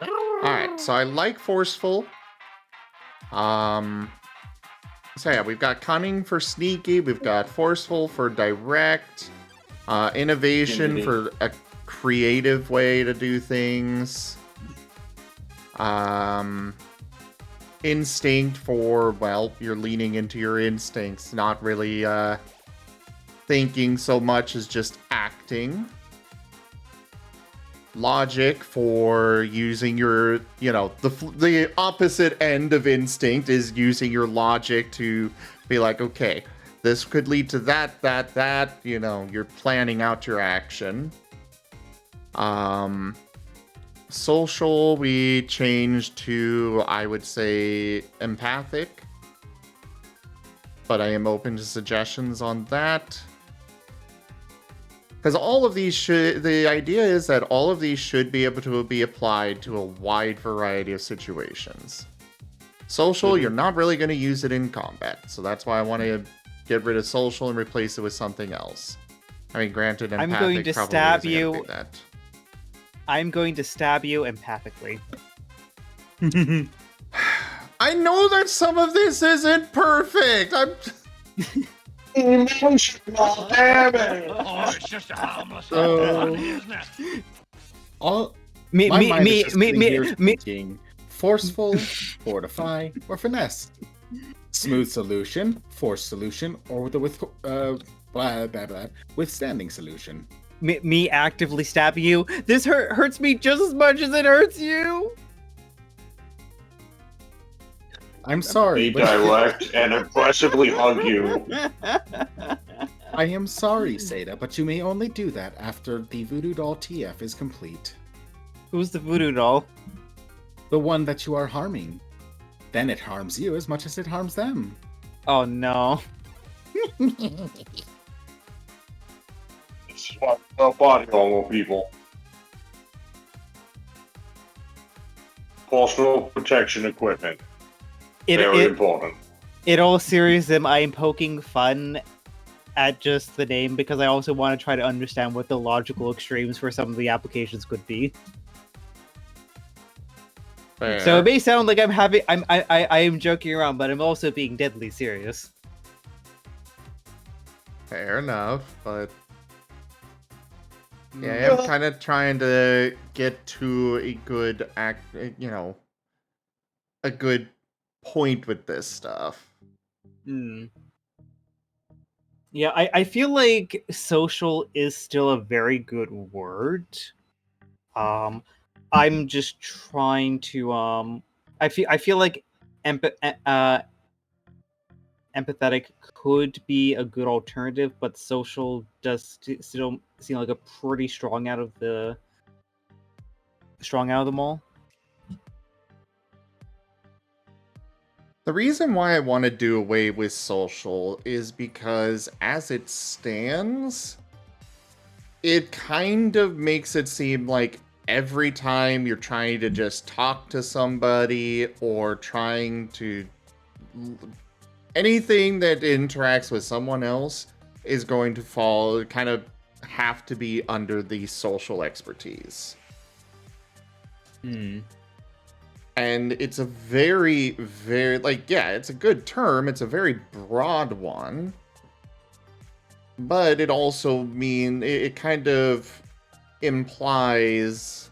Alright, so I like forceful. So yeah, we've got cunning for sneaky, we've got forceful for direct. Innovation for a creative way to do things. Instinct for, well, you're leaning into your instincts, not really thinking so much as just acting. Logic for using your, the opposite end of instinct is using your logic to be like, okay, this could lead to that, you're planning out your action. Social, we changed to, I would say, empathic. But I am open to suggestions on that. Because all of these the idea is that all of these should be able to be applied to a wide variety of situations. Social, you're not really going to use it in combat. So that's why I want to get rid of social and replace it with something else. I mean, granted, empathic I'm going to probably stab isn't gonna you. do that. I'm going to stab you empathically. I know that some of this isn't perfect. I'm emotional, damn it! Oh, it's just a harmless isn't it? Thinking forceful, fortify, or finesse. Smooth solution, force solution, or the withstanding solution. Me actively stabbing you. This hurts me just as much as it hurts you. I'm sorry. Be direct and aggressively hug you. I am sorry, Seda, but you may only do that after the Voodoo Doll TF is complete. Who's the Voodoo Doll? The one that you are harming. Then it harms you as much as it harms them. Oh no. This is why we don't body normal people. Personal protection equipment. It, Very it, important. in all seriousness, I am poking fun at just the name because I also want to try to understand what the logical extremes for some of the applications could be. Fair. So it may sound like I am joking around, but I'm also being deadly serious. Fair enough, but yeah, I'm kind of trying to get to a good a good point with this stuff. Yeah, I feel like social is still a very good word. I'm just trying to I feel like empathetic could be a good alternative, but social does still seem like a pretty strong out of them all. The reason why I want to do away with social is because as it stands, it kind of makes it seem like every time you're trying to just talk to somebody or trying to anything that interacts with someone else is going to kind of have to be under the social expertise. And it's a very, very, it's a good term. It's a very broad one. But it also it kind of implies,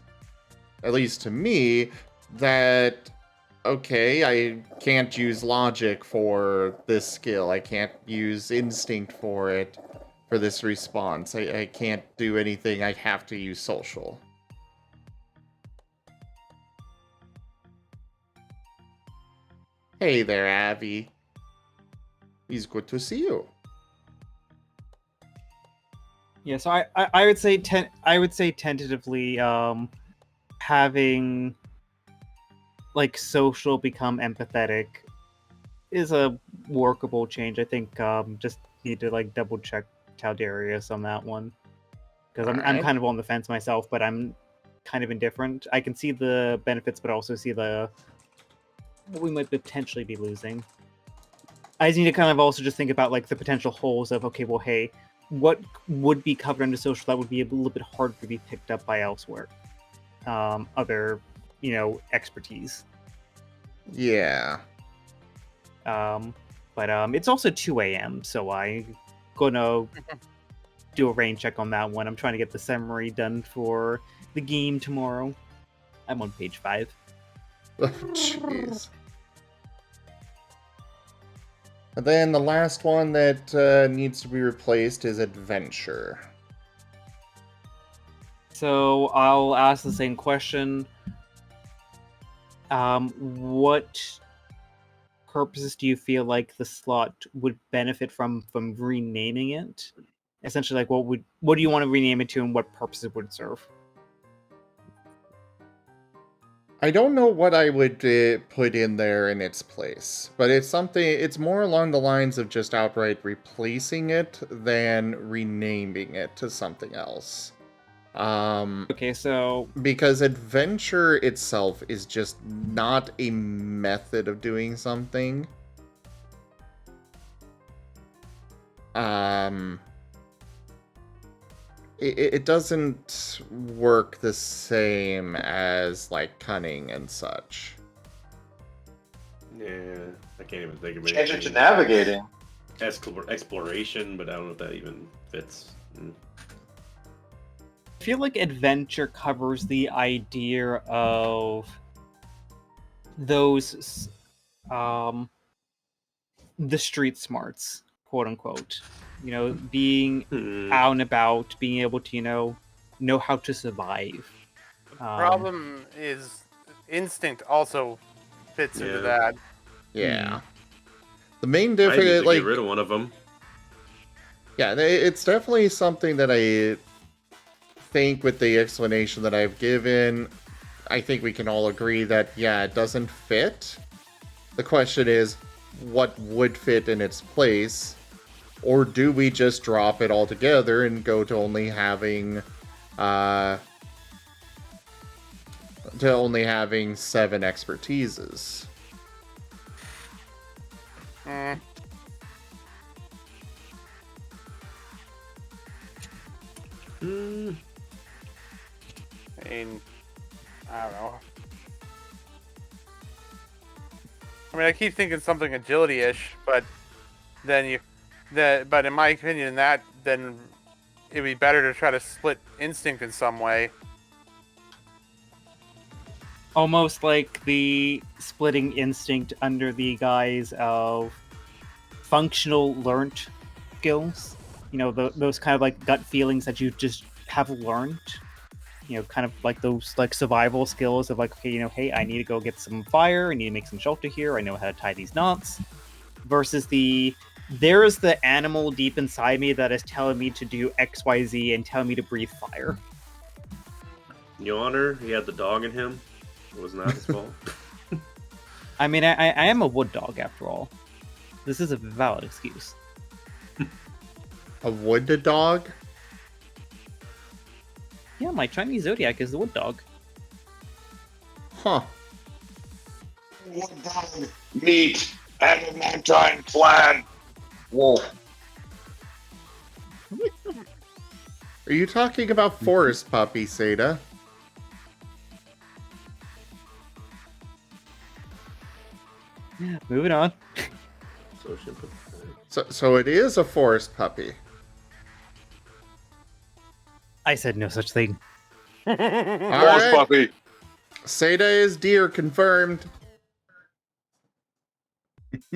at least to me, that, okay, I can't use logic for this skill. I can't use instinct for it, for this response. I can't do anything. I have to use social. Hey there, Avi. It's good to see you. Yeah, so I would say tentatively having like social become empathetic is a workable change. I think just need to like double check Taldarius on that one because I'm kind of on the fence myself, but I'm kind of indifferent. I can see the benefits, but also see what we might potentially be losing. I just need to kind of also just think about like the potential holes of, okay, well, hey, what would be covered under social that would be a little bit harder to be picked up by elsewhere? Other, expertise. Yeah. But it's also 2 a.m., so I'm gonna do a rain check on that one. I'm trying to get the summary done for the game tomorrow. I'm on page 5. Jeez. And then the last one that needs to be replaced is adventure. So I'll ask the same question. What purposes do you feel like the slot would benefit from renaming it? Essentially, like what do you want to rename it to, and what purposes would it serve? I don't know what I would put in there in its place, but it's more along the lines of just outright replacing it than renaming it to something else. Okay, so because adventure itself is just not a method of doing something. It doesn't work the same as like cunning and such. Yeah, I can't even think of Change it to anything. navigating. Exploration, but I don't know if that even fits. I feel like adventure covers the idea of those the street smarts, quote unquote. Being out and about, being able to know how to survive. Problem is instinct also fits into that. Yeah. The main I difference, need to get rid of one of them. Yeah, it's definitely something that I think with the explanation that I've given, I think we can all agree that, yeah, it doesn't fit. The question is, what would fit in its place? Or do we just drop it altogether and go to only having to only having 7 expertises. Mm. I mean, I don't know. I mean, I keep thinking something agility-ish, but then but in my opinion, then it'd be better to try to split instinct in some way. Almost like the splitting instinct under the guise of functional learnt skills. You know, those kind of like gut feelings that you just have learned. You know, kind of like those like survival skills of like, okay, you know, hey, I need to go get some fire, I need to make some shelter here, I know how to tie these knots. Versus there is the animal deep inside me that is telling me to do XYZ and telling me to breathe fire. Your Honor, he had the dog in him. It was not his fault. I mean, I am a wood dog after all. This is a valid excuse. A wood dog? Yeah, my Chinese zodiac is the wood dog. Huh. Wood dog, meat, adamantine clan, wolf. Are you talking about forest puppy, Seda? Moving on. So it is a forest puppy. I said no such thing. Forest puppy. Seda is deer confirmed.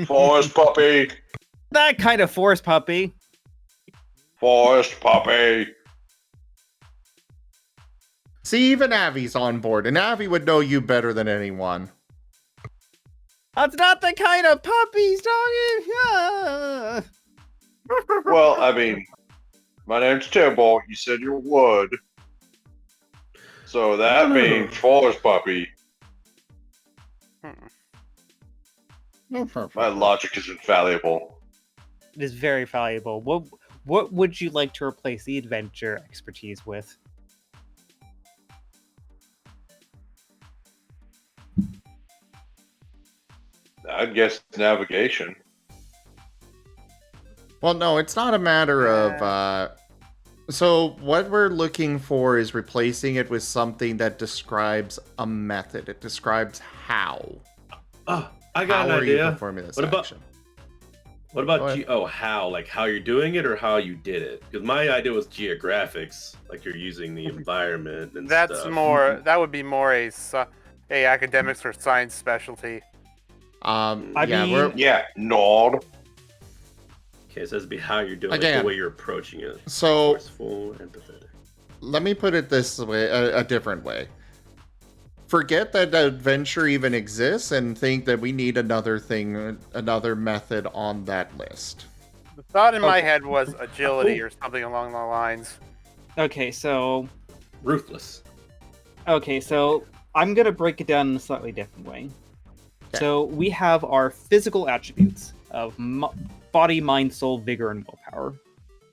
Forest puppy. That kind of forest puppy. Forest puppy. See, even Avi's on board, and Avi would know you better than anyone. That's not the kind of puppies, doggy. Ah. Well, I mean, my name's Timbo. You said you would. So that means forest puppy. My logic is infallible. It is very valuable. What would you like to replace the adventure expertise with? I'd guess navigation. Well, no, it's not a matter of... So what we're looking for is replacing it with something that describes a method. It describes how. Oh, I got an How are you idea. performing this What action? about how? Like how you're doing it or how you did it? Because my idea was geographics, like you're using the environment and That's stuff. more. That would be more a academics or science specialty. Nord. Okay, so that'd be how you're doing it, Again, the way you're approaching it. So, Forceful, empathetic. let me put it this way, a different way. Forget that adventure even exists and think that we need another thing, another method on that list. The thought in my head was agility or something along the lines. Okay, so... Ruthless. Okay, so I'm going to break it down in a slightly different way. Okay. So we have our physical attributes of body, mind, soul, vigor, and willpower.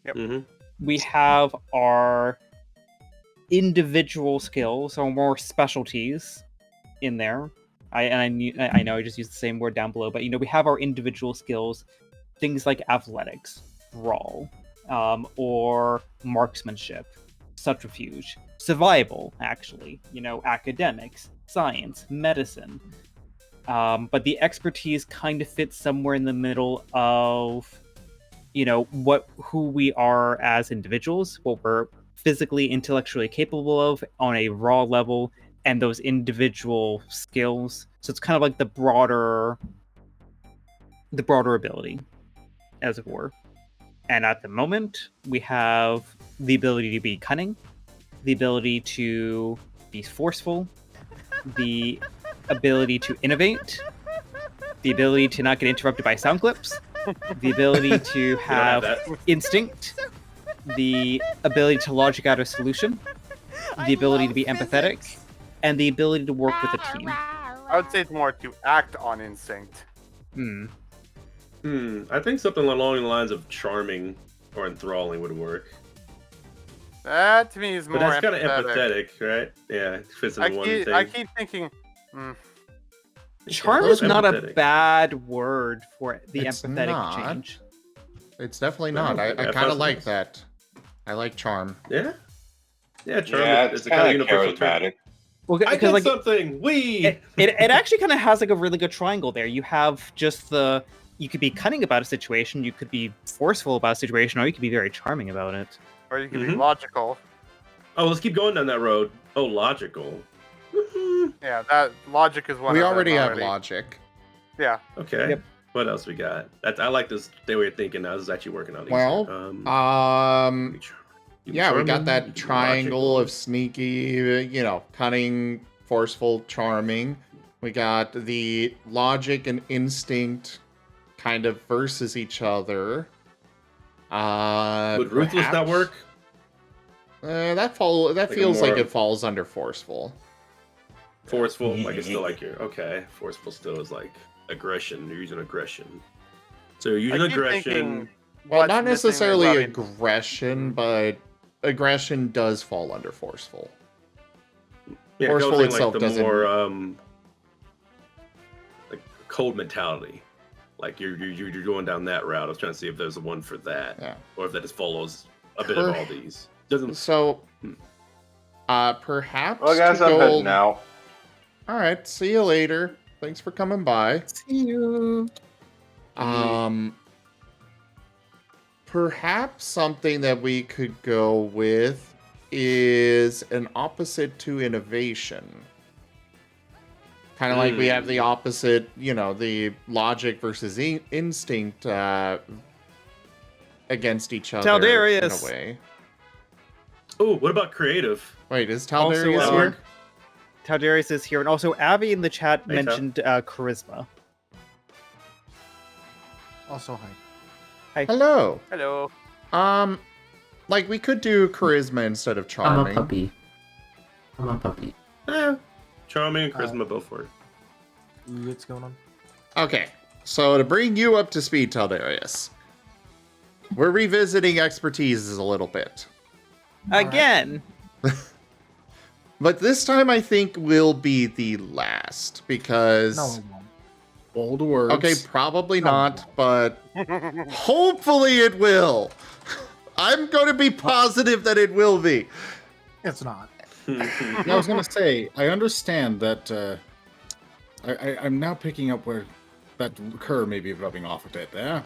Yep. Mm-hmm. We have our individual skills, or more specialties in there. I know I just used the same word down below, but we have our individual skills, things like athletics, brawl, or marksmanship, subterfuge, survival, actually, academics, science, medicine. But the expertise kind of fits somewhere in the middle of, who we are as individuals, what we're physically, intellectually capable of on a raw level, and those individual skills. So it's kind of like the broader ability, as it were. And at the moment, we have the ability to be cunning, the ability to be forceful, the ability to innovate, the ability to not get interrupted by sound clips, the ability to have instinct, the ability to logic out a solution, the ability to be empathetic, and the ability to work with a team. I would say it's more to act on instinct. I think something along the lines of charming or enthralling would work. That to me is more But that's kind of empathetic. empathetic, right? Yeah, it fits in one thing. I keep thinking. Charm is not a bad word for the It's empathetic not. change. It's definitely No, not. I yeah, kind of Fuzz like is. that. I like charm. Yeah. Yeah, charm Yeah, is it's a kind of kind of universal term. charismatic. Well, I because did like something. it actually kind of has like a really good triangle there. You have just you could be cunning about a situation, you could be forceful about a situation, or you could be very charming about it. Or you can be logical. Oh, let's keep going down that road. Oh, logical. Yeah, that logic is one. We of them already have logic. Yeah. Okay. Yep. What else we got? I like this way of thinking. I was actually working on these. Well, yeah, we got charming, that you can triangle logical. of sneaky, cunning, forceful, charming. We got the logic and instinct kind of versus each other. Would ruthless not work? That Like feels like more- it falls under forceful. Forceful, like it's still like your forceful still is like aggression. You're using aggression. So you're using I keep aggression. thinking, Well, what's not missing necessarily about it? aggression, but aggression does fall under forceful. Yeah, forceful goes in, itself like the doesn't. more like cold mentality. Like you're going down that route. I was trying to see if there's a one for that, Yeah. or if that just follows a bit of all these. Doesn't. So, perhaps. Well, guys, to I'm go... heading now. All right. See you later. Thanks for coming by. See you. Perhaps something that we could go with is an opposite to innovation. Kind of like we have the opposite, the logic versus instinct against each other Taldarius. in a way. Oh, what about creative? Wait, is Also, Taldarius here? Taldarius is here, and also Abby in the chat Hey, Tal. mentioned charisma. Also, hi. Hello. Hello. Like we could do charisma instead of charming. I'm a puppy. Charming and charisma both work. What's going on? Okay, so to bring you up to speed, Taldarius, we're revisiting expertises a little bit. Again. But this time I think will be the last because... No, it won't. Bold words. Okay, probably not, but hopefully it will. I'm going to be positive that it will be. It's not. I was gonna say, I understand that. I'm now picking up where that Kerr may be rubbing off a bit there.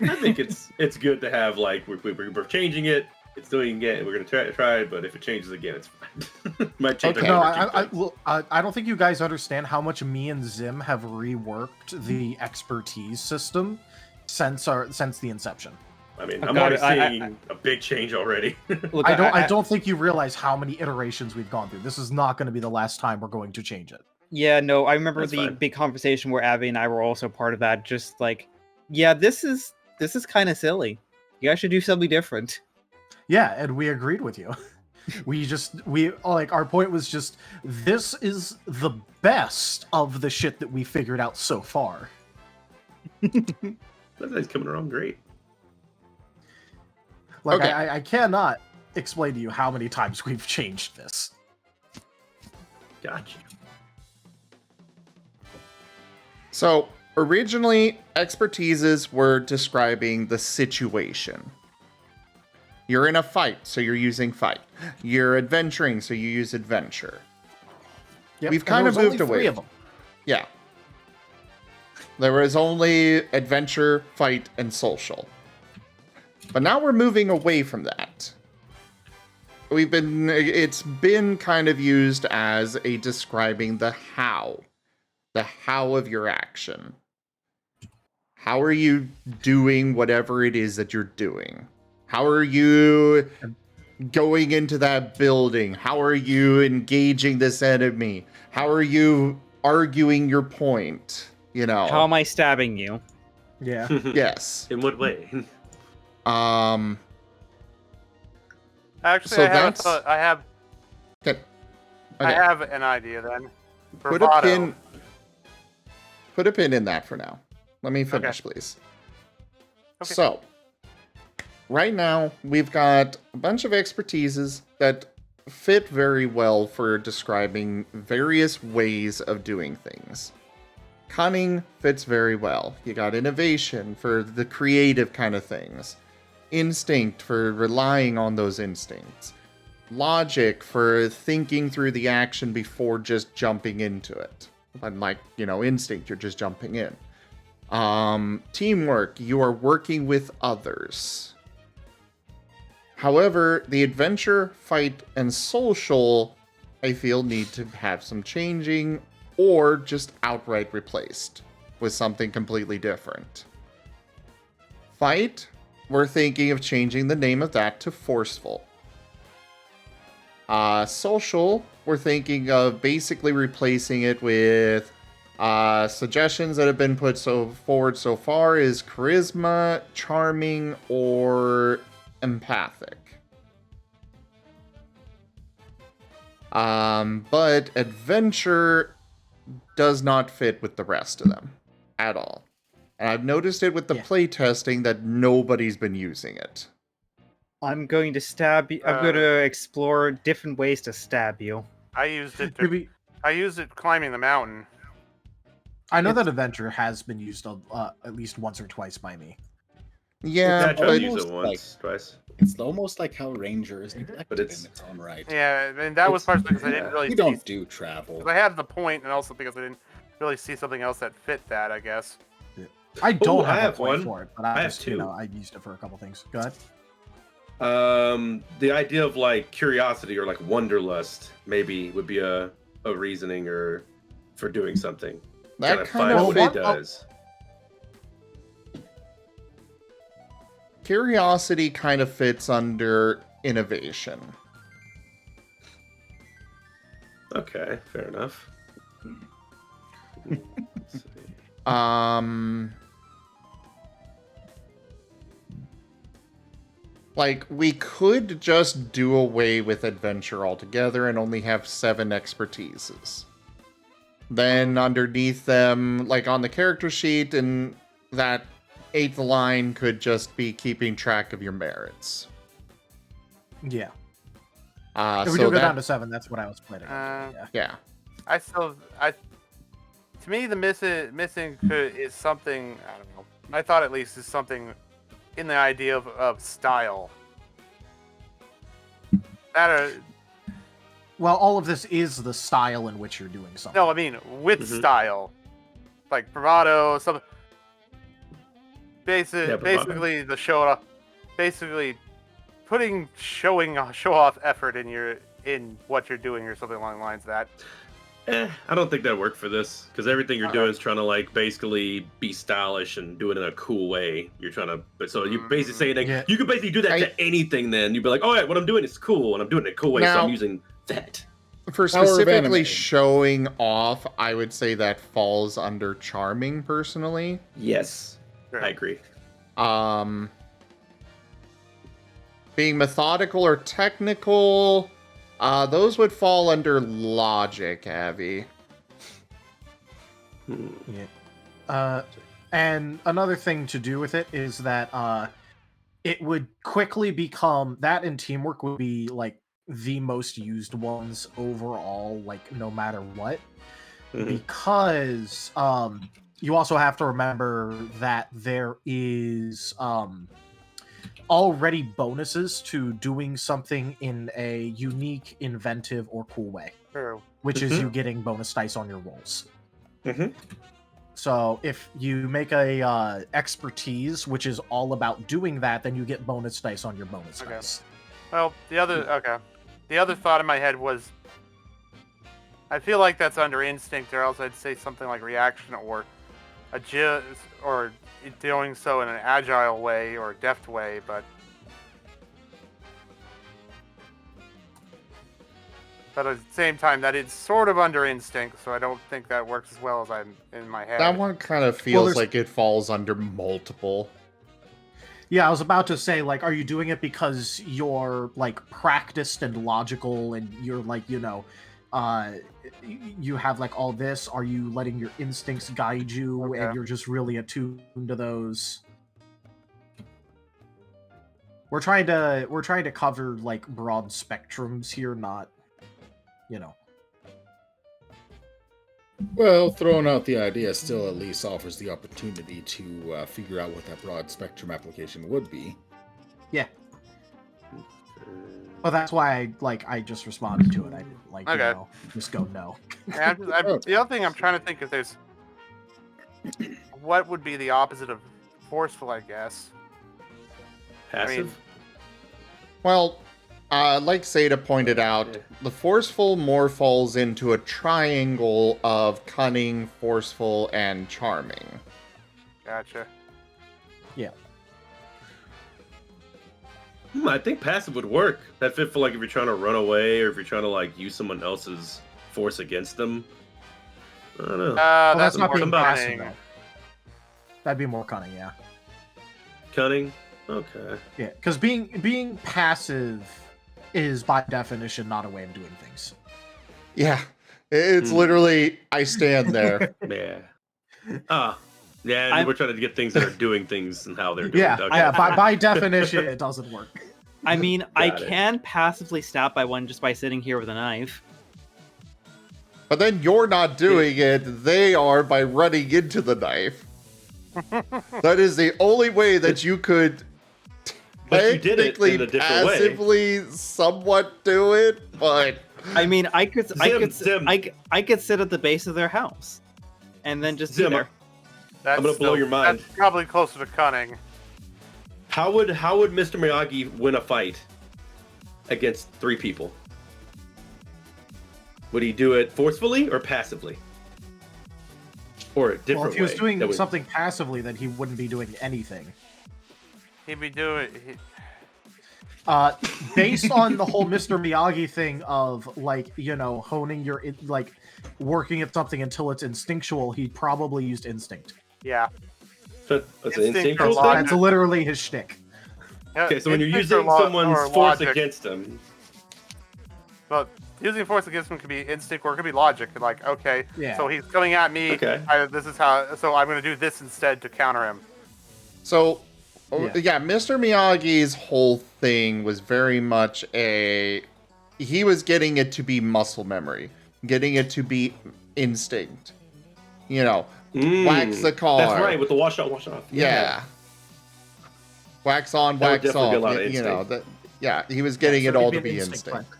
I think it's good to have like we're changing it. It's doing it. We're gonna try it, but if it changes again, it's fine. Might change. Okay. No, our I don't think you guys understand how much me and Zim have reworked the expertise system since the inception. I mean, Oh, I'm God, already seeing a big change already. Look, I don't think you realize how many iterations we've gone through. This is not going to be the last time we're going to change it. Yeah, no, I remember That's the fine. big conversation where Abby and I were also part of that. Just like, yeah, this is kind of silly. You guys should do something different. Yeah, and we agreed with you. Our point was just, this is the best of the shit that we figured out so far. That's coming along great. Like, Okay. I cannot explain to you how many times we've changed this. Gotcha. So, originally, expertises were describing the situation. You're in a fight, so you're using fight. You're adventuring, so you use adventure. Yep, We've and kind there of was moved only away. 3 of them. Yeah. There was only adventure, fight, and social. But now we're moving away from that. It's been kind of used as a describing the how of your action. How are you doing whatever it is that you're doing? How are you going into that building? How are you engaging this enemy? How are you arguing your point? How am I stabbing you? Yeah. Yes. In what way? Actually, So I have, that's- Okay. I have an idea then. Put a Bravado. pin in that for now. Let me finish, please. Okay. So, right now we've got a bunch of expertises that fit very well for describing various ways of doing things. Cunning fits very well. You got innovation for the creative kind of things. Instinct for relying on those instincts. Logic for thinking through the action before just jumping into it. Unlike, instinct, you're just jumping in. Teamwork, you are working with others. However, the adventure, fight, and social, I feel, need to have some changing or just outright replaced with something completely different. Fight, we're thinking of changing the name of that to forceful. Social, we're thinking of basically replacing it with suggestions that have been put forward so far is charisma, charming, or empathic. But adventure does not fit with the rest of them at all. And I've noticed it with the playtesting that nobody's been using it. I'm going to stab you. I'm going to explore different ways to stab you. I used it. I used it climbing the mountain. I know that adventure has been used at least once or twice by me. Yeah, I tried to use it once, twice. It's almost like how Ranger is neglected in its own right. Yeah, and that was partially because I didn't really. We don't do travel. Because I had the point, and also because I didn't really see something else that fit that. I guess. I don't I have have a point one. for it, but I I have just, two. I used it for a couple things. Go ahead. The idea of like curiosity or like wanderlust maybe would be a reasoning or for doing something. That Gotta kind find of what it does. Curiosity kind of fits under innovation. Okay, fair enough. Like, we could just do away with adventure altogether and only have 7 expertises. Then underneath them, like on the character sheet, and that 8th line could just be keeping track of your merits. Yeah. So If we do go down to 7, that's what I was planning. Yeah. To me, the missing is something. I don't know. I thought at least is something in the idea of style. Well, all of this is the style in which you're doing something. No, I mean with style, like bravado, something. Basically, the show off, basically putting show off effort in what you're doing or something along the lines of that. I don't think that worked for this because everything you're doing is trying to like basically be stylish and do it in a cool way. You're trying to, so you're basically saying that you could basically do that to anything. Then you'd be like, oh yeah, what I'm doing is cool and I'm doing it a cool way, so I'm using that. For specifically showing off, I would say that falls under charming personally. Yes, I agree. Being methodical or technical, those would fall under logic, Abby. Yeah. And another thing to do with it is that it would quickly become that, and teamwork would be like the most used ones overall, like no matter what, because you also have to remember that there is already bonuses to doing something in a unique, inventive, or cool way. True. Which is you getting bonus dice on your rolls. So if you make a expertise, which is all about doing that, then you get bonus dice on your bonus dice. Well, the other thought in my head was, I feel like that's under instinct, or else I'd say something like reaction or or doing so in an agile way or deft way, but at the same time, that is sort of under instinct, so I don't think that works as well as I'm in my head. That one kind of feels like it falls under multiple. Yeah, I was about to say, like, are you doing it because you're, like, practiced and logical and you're, like, you have, like, all this? Are you letting your instincts guide you and you're just really attuned to those? we're trying to cover like broad spectrums here, not, you know. Well, throwing out the idea still at least offers the opportunity to figure out what that broad spectrum application would be. Yeah. Well, that's why I just responded to it. I didn't you know, just go no. The other thing I'm trying to think if there's what would be the opposite of forceful, I guess. Passive. Well, like Seda pointed out, the forceful more falls into a triangle of cunning, forceful, and charming. Gotcha. Yeah. I think passive would work. That fit for like if you're trying to run away or if you're trying to like use someone else's force against them. I don't know. Well, that's more not being passive, cunning. though. That'd be more cunning, yeah. Cunning? Okay. Yeah, because being passive is by definition not a way of doing things. Yeah, it's literally I stand there. Yeah. Yeah, and we're trying to get things that are doing things and how they're doing. Yeah, Okay. yeah. By definition, it doesn't work. I mean, I Got it. can passively stab by one just by sitting here with a knife. But then you're not doing it, they are by running into the knife. That is the only way that you could But you did it technically in a different way. passively somewhat do it, but I mean, I could Zim. sit at the base of their house, and then just be Zim, there. I'm gonna blow your mind. That's probably closer to cunning. How would Mr. Miyagi win a fight against 3 people? Would he do it forcefully or passively? Or a different Well, if he was way doing that would- something passively, then he wouldn't be doing anything. He'd be doing. Based on the whole Mr. Miyagi thing of like, you know, honing your like working at something until it's instinctual, he probably used instinct. Yeah. So it's an Instinct instinctual or thing? logic. That's literally his shtick. Okay, so when you're Instinct or using someone's or force logic. against them, But using force against him could be instinct or it could be logic. Like, okay, Yeah. so he's coming at me. Okay. This is how. So I'm going to do this instead to counter him. so Yeah. yeah, Mr. Miyagi's whole thing was very much he was getting it to be muscle memory, getting it to be instinct. You know, wax the car. That's right, with the wash off. Yeah. Wax on, That would wax definitely be a off. lot of You know, instinct. yeah, he was getting it So all he'd to be an be instinct instinct. player.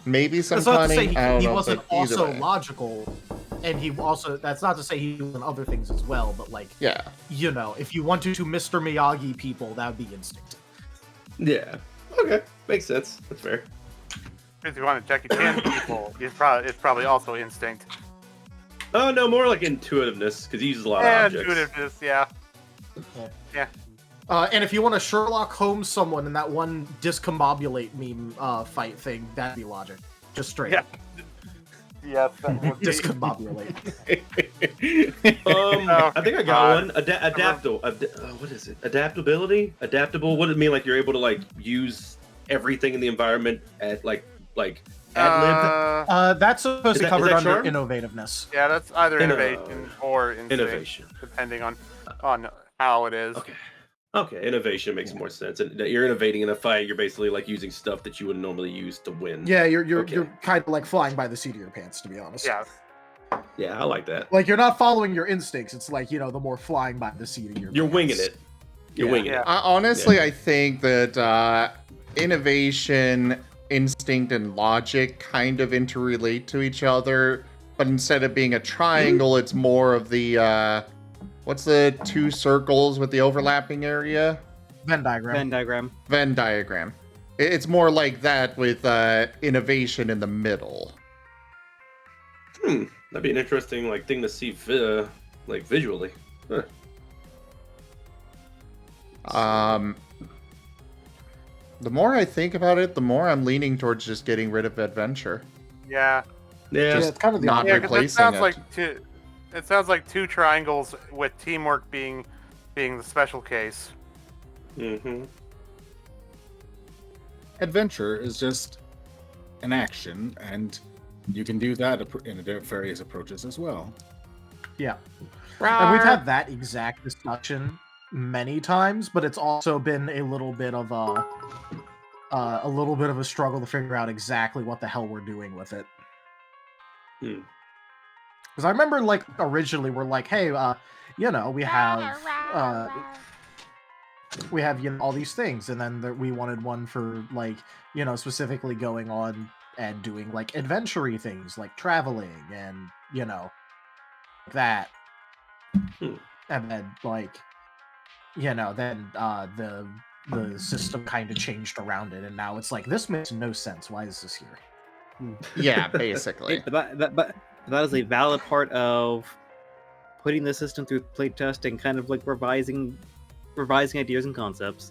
Maybe some That's not to say cunning. I don't he know, wasn't but either also way. logical, and he also. That's not to say he was in other things as well, but like, Yeah. you know, if you want to Mr. Miyagi people, that would be instinct. Yeah. Okay, makes sense. That's fair. If you want to Jackie Chan people, it's probably also instinct. Oh no, more like intuitiveness because he uses a lot of And objects. intuitiveness, yeah. Yeah. And if you want to Sherlock Holmes someone in that one discombobulate meme fight thing, that'd be logic. Just straight. Yeah. Yes, that would be. Discombobulate. I think I got one. What is it? Adaptability? Adaptable? What does it mean? Like you're able to like use everything in the environment at like ad lib? That's supposed to Is covered that under charm? innovativeness. Yeah, that's either Inno- innovation or instinct, Innovation. depending on how it is. Okay, innovation makes more sense. And that you're innovating in a fight. You're basically like using stuff that you would normally use to win. Yeah, you're Okay. kind of like flying by the seat of your pants, to be honest. Yeah. Yeah, I like that. Like you're not following your instincts. It's like, you know, the more flying by the seat of your You're pants. winging it. You're winging it. Honestly, Yeah. I think that innovation, instinct, and logic kind of interrelate to each other, but instead of being a triangle, it's more of the what's the 2 circles with the overlapping area? Venn diagram. Venn diagram. It's more like that with innovation in the middle. That'd be an interesting like thing to see like visually. Huh. The more I think about it, the more I'm leaning towards just getting rid of adventure. Yeah. Yeah, Just it's kind of the not Yeah, because it replacing sounds it. like two. It sounds like 2 triangles with teamwork being the special case. Mm-hmm. Adventure is just an action, and you can do that in various approaches as well. Yeah. And we've had that exact discussion many times, but it's also been a little bit of a struggle to figure out exactly what the hell we're doing with it. Because I remember, like, originally we're like, hey, you know, we have you know, all these things, and then we wanted one for, like, you know, specifically going on and doing, like, adventure-y things, like traveling and, you know, that. And then, like, you know, then the system kind of changed around it, and now it's like, this makes no sense. Why is this here? Yeah, basically. But that is a valid part of putting the system through playtest and kind of like revising ideas and concepts.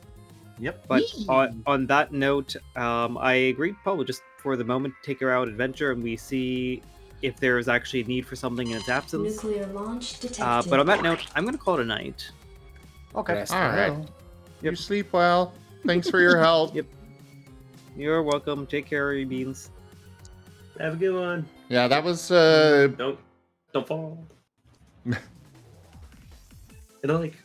Yep. But on that note, I agree. Probably just for the moment, take her out adventure, and we see if there is actually a need for something in its absence. Nuclear launch detected. But on that note, I'm going to call it a night. Okay. All right. You sleep well. Thanks for your help. Yep. You're welcome. Take care of your beans. Have a good one. Yeah, that was Don't fall. And like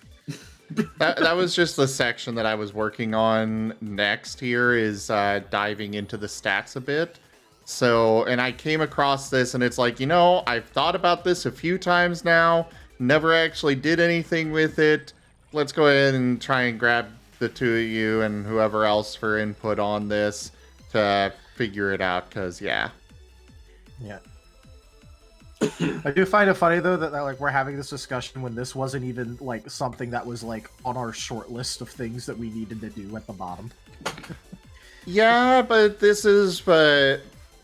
that was just the section that I was working on next here is diving into the stats a bit. So, and I came across this and it's like, you know, I've thought about this a few times now, never actually did anything with it. Let's go ahead and try and grab the two of you and whoever else for input on this to figure it out, because yeah. I do find it funny though that like we're having this discussion when this wasn't even like something that was like on our short list of things that we needed to do at the bottom. Yeah, but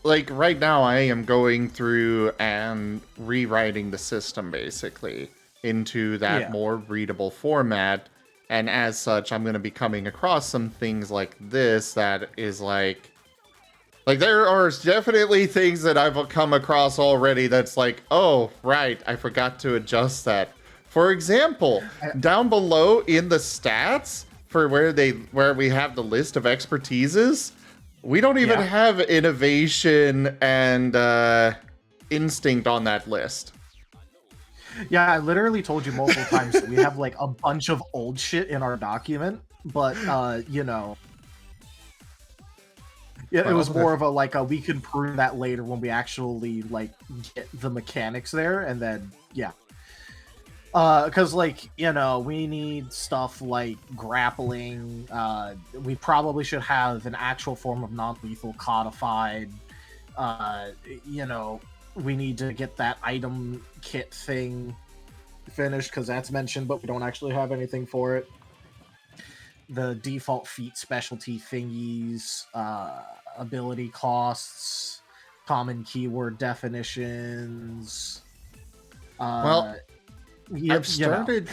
like right now I am going through and rewriting the system basically into that more readable format, and as such I'm going to be coming across some things like this that is like there are definitely things that I've come across already that's like, oh, right, I forgot to adjust that. For example, down below in the stats for where we have the list of expertises, we don't even have innovation and instinct on that list. Yeah, I literally told you multiple times that we have like a bunch of old shit in our document, but you know, it was more of a like we can prove that later when we actually like get the mechanics there, and then because like, you know, we need stuff like grappling. We probably should have an actual form of non-lethal codified. You know, we need to get that item kit thing finished because that's mentioned, but we don't actually have anything for it. The default feat specialty thingies, ability costs, common keyword definitions. Well, I've started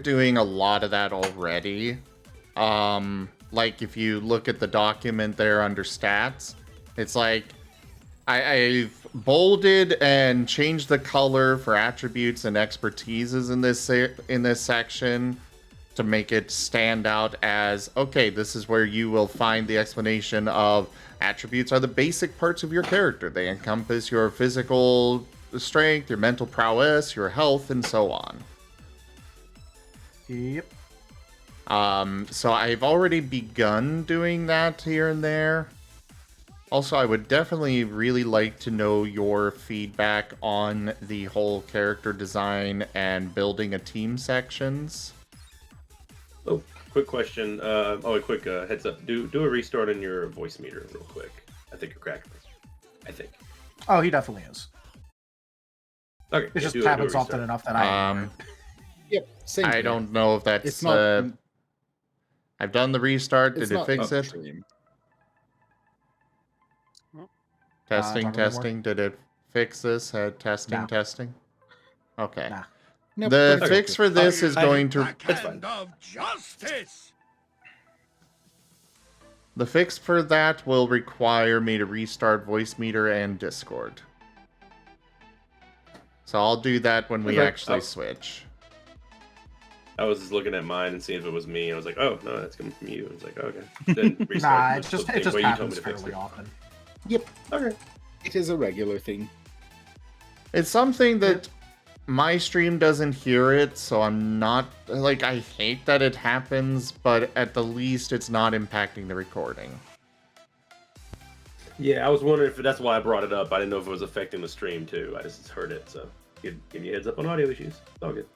doing a lot of that already. Like if you look at the document there under stats, it's like I've bolded and changed the color for attributes and expertises in this section to make it stand out as, okay, this is where you will find the explanation of attributes are the basic parts of your character. They encompass your physical strength, your mental prowess, your health, and so on. Yep. So I've already begun doing that here and there. Also, I would definitely really like to know your feedback on the whole character design and building a team sections. Oh, quick question. A quick heads up. Do a restart on your voice meter real quick. I think you're cracked. I think. Oh, he definitely is. Okay. It just happens often enough that I. Yep. Same I here. don't know if that's. It's not. I've done the restart. Did it fix it? upstream. Testing. Did it fix this? Testing. Okay. Nah. Nope, The that's fix okay. for this is going to. That's fine. The fix for that will require me to restart voice meter and Discord. So I'll do that when we Okay. actually switch. I was just looking at mine and seeing if it was me. I was like, oh no, that's coming from you. I was like, okay. Then restart Nah, it just the way you told me happens to fix fairly it. often. Yep. Okay. It is a regular thing. It's something that my stream doesn't hear it, so I'm not like, I hate that it happens, but at the least it's not impacting the recording. Yeah, I was wondering if that's why I brought it up. I didn't know if it was affecting the stream too. I just heard it, so give you a heads up on audio issues. It's all good.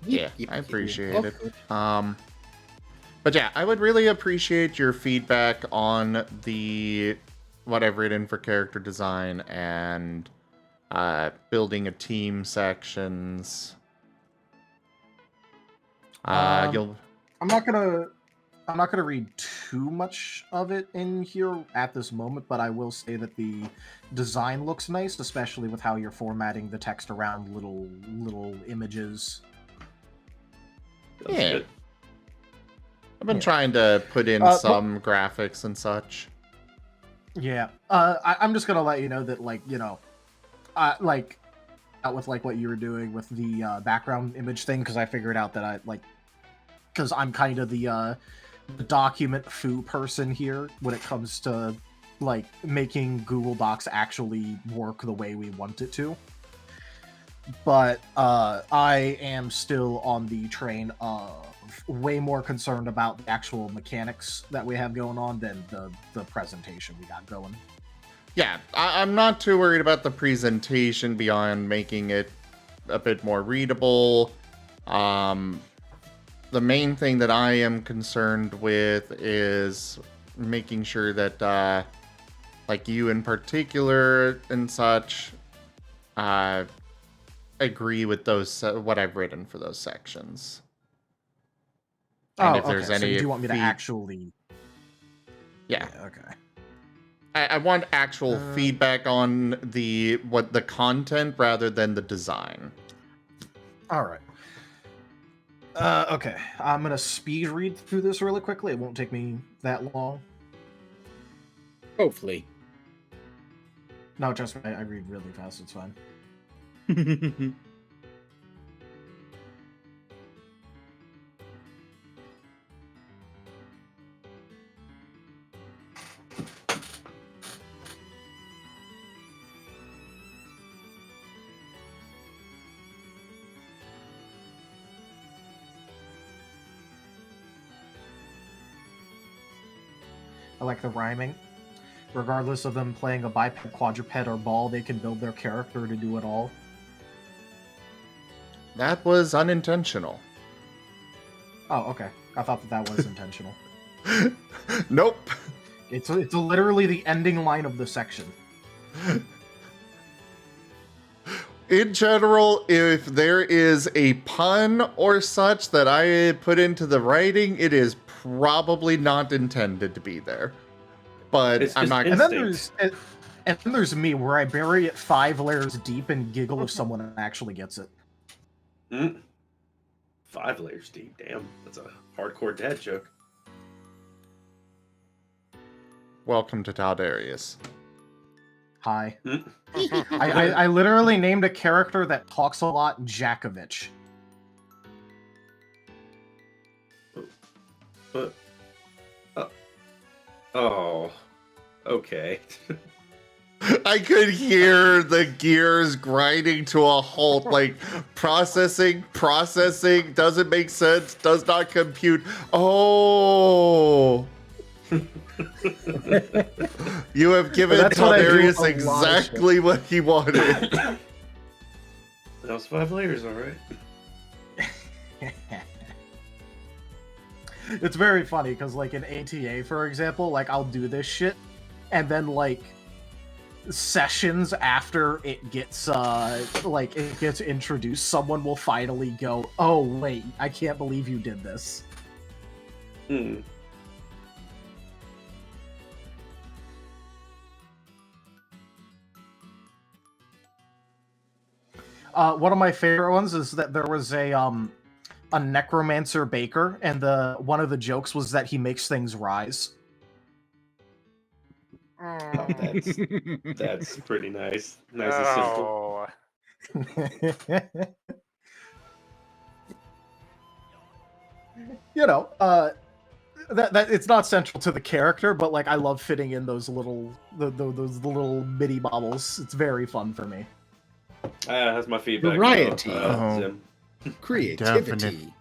Yeah, I appreciate it. But yeah, I would really appreciate your feedback on the what I've written for character design and building a team sections. I'm not gonna read too much of it in here at this moment, but I will say that the design looks nice, especially with how you're formatting the text around little images. That's yeah. good. I've been trying to put in some graphics and such. Yeah. I'm just gonna let you know that, like, you know, like, out with like what you were doing with the background image thing, because I figured out that because I'm kind of the document foo person here when it comes to like making Google Docs actually work the way we want it to. But I am still on the train of way more concerned about the actual mechanics that we have going on than the presentation we got going. Yeah, I'm not too worried about the presentation beyond making it a bit more readable. The main thing that I am concerned with is making sure that, like you in particular and such, agree with those what I've written for those sections. And if there's any, so you want me to actually? Yeah. Okay. I want actual feedback on the content rather than the design. All right. Okay. I'm gonna speed read through this really quickly. It won't take me that long. Hopefully. No, trust me. I read really fast. It's fine. I like the rhyming. Regardless of them playing a biped, quadruped, or ball, they can build their character to do it all. That was unintentional. Oh, okay. I thought that was intentional. Nope. It's literally the ending line of the section. In general, if there is a pun or such that I put into the writing, it is probably not intended to be there. But I'm not. And then there's me, where I bury it 5 layers deep and giggle if someone actually gets it. 5 layers deep. Damn, that's a hardcore dad joke. Welcome to Taldarius. Hi. I literally named a character that talks a lot Jakovich. Oh, okay. I could hear the gears grinding to a halt, like processing, doesn't make sense, does not compute. Oh. You have given Taldarius exactly what he wanted. That was 5 layers, alright. It's very funny, because, like, in ATA, for example, like, I'll do this shit, and then, like, sessions after it gets, it gets introduced, someone will finally go, oh, wait, I can't believe you did this. One of my favorite ones is that there was a necromancer baker, and one of the jokes was that he makes things rise. That's pretty nice. Nice and simple. You know, that it's not central to the character, but like I love fitting in those little mini bobbles. It's very fun for me. That's my feedback. Variety. Zim. Creativity.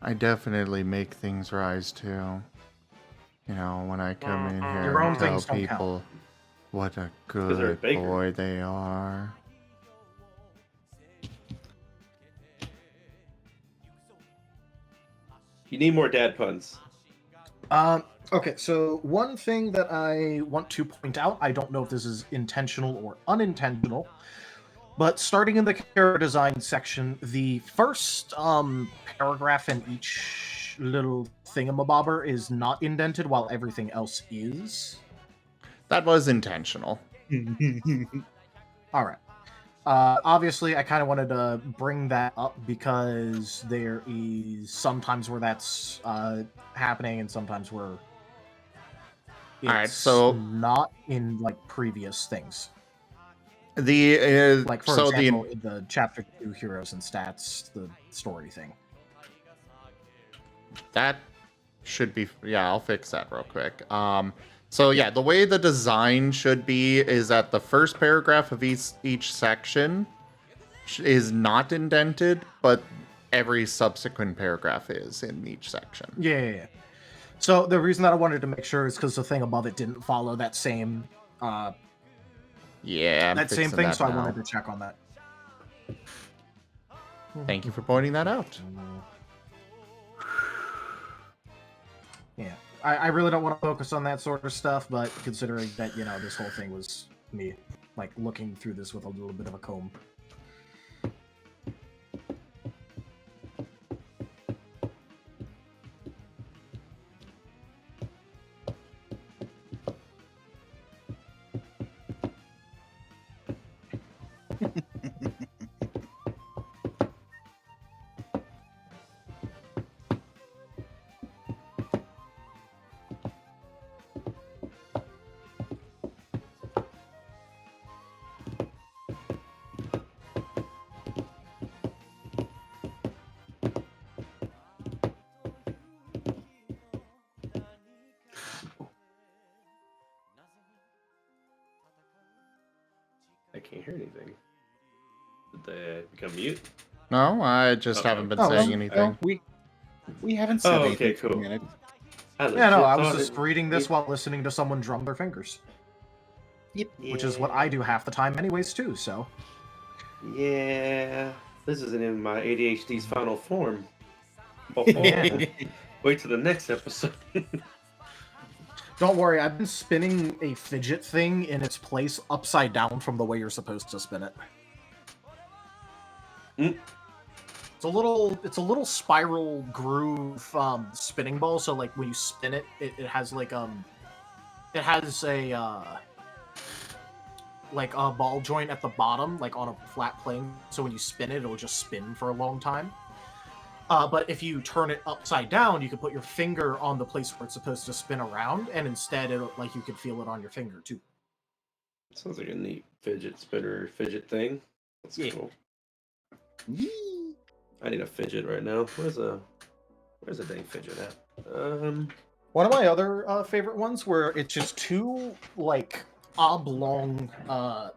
I definitely make things rise too. You know, when I come in here Your own and tell things don't count. people what a they're a good baker. boy they are. You need more dad puns. Okay, so one thing that I want to point out, I don't know if this is intentional or unintentional, but starting in the character design section, the first paragraph in each little thingamabobber is not indented while everything else is. That was intentional. All right. Obviously, I kind of wanted to bring that up because there is sometimes where that's happening and sometimes where it's All right, so not in like previous things. the Like for so example, in the chapter 2 heroes and stats, the story thing. that should be, yeah, I'll fix that real quick. So yeah, the way the design should be is that the first paragraph of each section is not indented, but every subsequent paragraph is in each section. Yeah. So the reason that I wanted to make sure is because the thing above it didn't follow that same Yeah, I'm that same fixing thing, that so I now. wanted to check on that. Thank you for pointing that out. Yeah, I really don't want to focus on that sort of stuff, but considering that, you know, this whole thing was me, like, looking through this with a little bit of a comb. I can't hear anything. Did they become mute? No, I just haven't been saying anything. We haven't said Oh, anything okay, for a cool. minute. Yeah, no, I was just reading this while listening to someone drum their fingers. Yep. Which is what I do half the time anyways, too, so... Yeah, this isn't in my ADHD's final form. Oh, wait till the next episode. Don't worry, I've been spinning a fidget thing in its place upside down from the way you're supposed to spin it. It's a little spiral groove spinning ball, so like when you spin it, it has like it has a ball joint at the bottom, like on a flat plane, so when you spin it, it'll just spin for a long time. But if you turn it upside down, you can put your finger on the place where it's supposed to spin around, and instead, you can feel it on your finger too. Sounds like a neat fidget fidget thing. That's cool. I need a fidget right now. Where's a dang fidget at? One of my other favorite ones where it's just two like oblong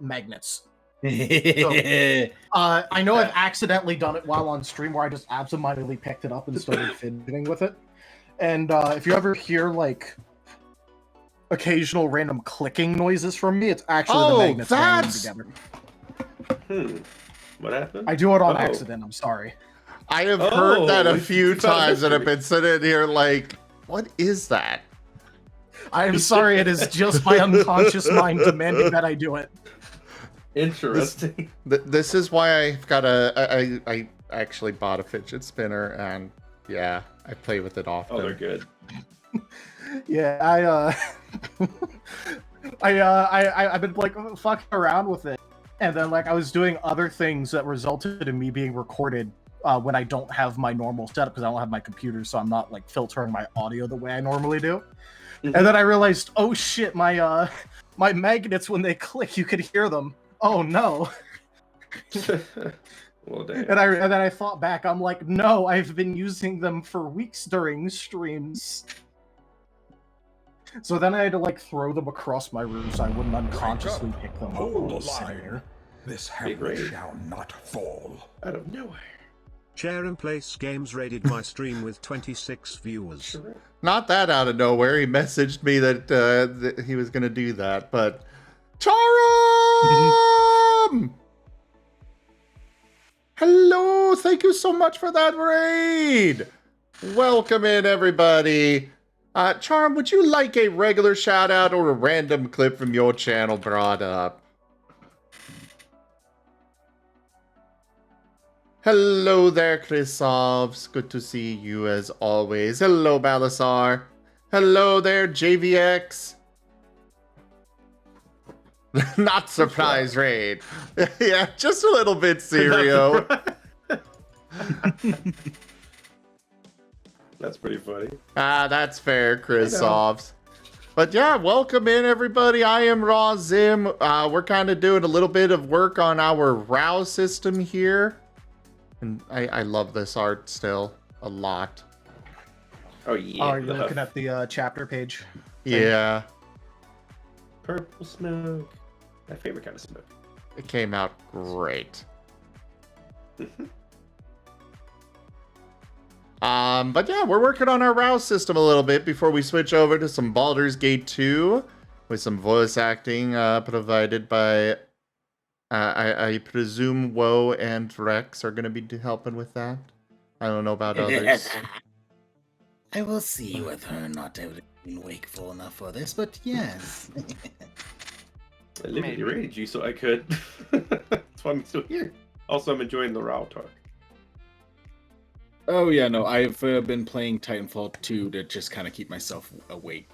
magnets. So, I know I've accidentally done it while on stream where I just absentmindedly picked it up and started fidgeting with it. And if you ever hear like occasional random clicking noises from me, it's actually the magnets banging together. What happened? I do it on accident, I'm sorry. I have heard that a few times and I've been sitting here like, what is that? I am sorry, it is just my unconscious mind demanding that I do it. Interesting. This is why I've got I actually bought a fidget spinner, and yeah, I play with it often. Oh, they're good. Yeah, I've been like fucking around with it, and then like I was doing other things that resulted in me being recorded when I don't have my normal setup because I don't have my computer, so I'm not like filtering my audio the way I normally do. And then I realized, oh shit, my magnets, when they click, you could hear them. Oh no. Well, damn. And then I thought back, I'm like, no, I've been using them for weeks during streams. So then I had to like throw them across my room so I wouldn't unconsciously pick them up while I was sitting here. This Big hamlet raid. shall not fall. Out of nowhere. Share and Place Games raided my stream with 26 viewers. Not that out of nowhere. He messaged me that he was going to do that, but Charum! Hello, thank you so much for that raid. Welcome in, everybody. Charm, would you like a regular shout out or a random clip from your channel brought up? Hello there, Chrisovs. Good to see you as always. Hello, Balasar. Hello there, JVX. Not surprise raid. Yeah, just a little bit, Serio. That's pretty funny. That's fair, Chrisovs. But yeah, welcome in, everybody. I am Raw Zim. We're kind of doing a little bit of work on our RAOW system here. And I love this art still a lot. Oh, yeah. Oh, you're looking at the chapter page? Yeah. Purple smoke. My favorite kind of smoke. It came out great. But yeah, we're working on our RAOW system a little bit before we switch over to some Baldur's Gate 2 with some voice acting provided by, I presume Woe and Rex are going to be helping with that. I don't know about others. I will see whether or not I would have been wakeful enough for this, but yes. I literally raided you so I could. That's why I'm still here. Also, I'm enjoying the RAOW talk. Oh yeah, no, I've been playing Titanfall 2 to just kind of keep myself awake.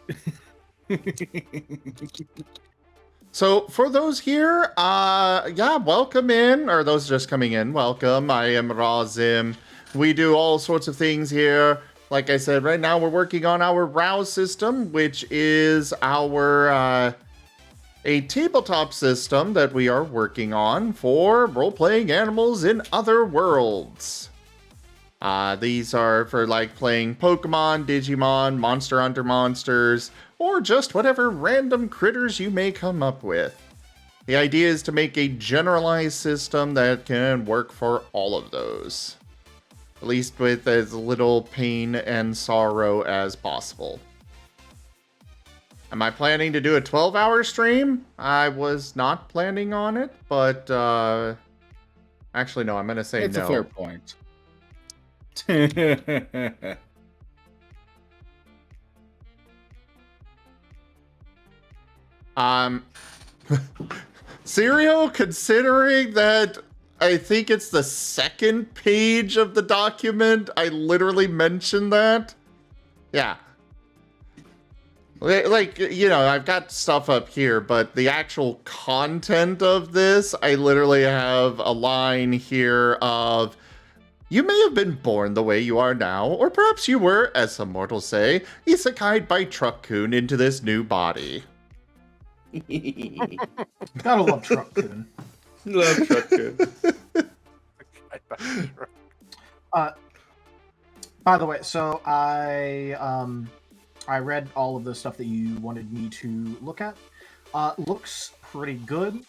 So for those here, yeah, welcome in, or those just coming in, welcome. I am Razim. We do all sorts of things here. Like I said, right now we're working on our RAOW system, which is our a tabletop system that we are working on for role-playing animals in other worlds. These are for like playing Pokemon, Digimon, Monster Hunter monsters, or just whatever random critters you may come up with. The idea is to make a generalized system that can work for all of those. At least with as little pain and sorrow as possible. Am I planning to do a 12-hour stream? I was not planning on it, but actually no, I'm going to say it's no. It's a fair point. Serial, considering that I think it's the second page of the document, I literally mentioned that. Yeah. Like, you know, I've got stuff up here, but the actual content of this, I literally have a line here of, you may have been born the way you are now, or perhaps you were, as some mortals say, isekai'd by Truck-kun into this new body. Gotta love Truck-kun. Love Truck-kun. By the way, so I read all of the stuff that you wanted me to look at. Looks pretty good.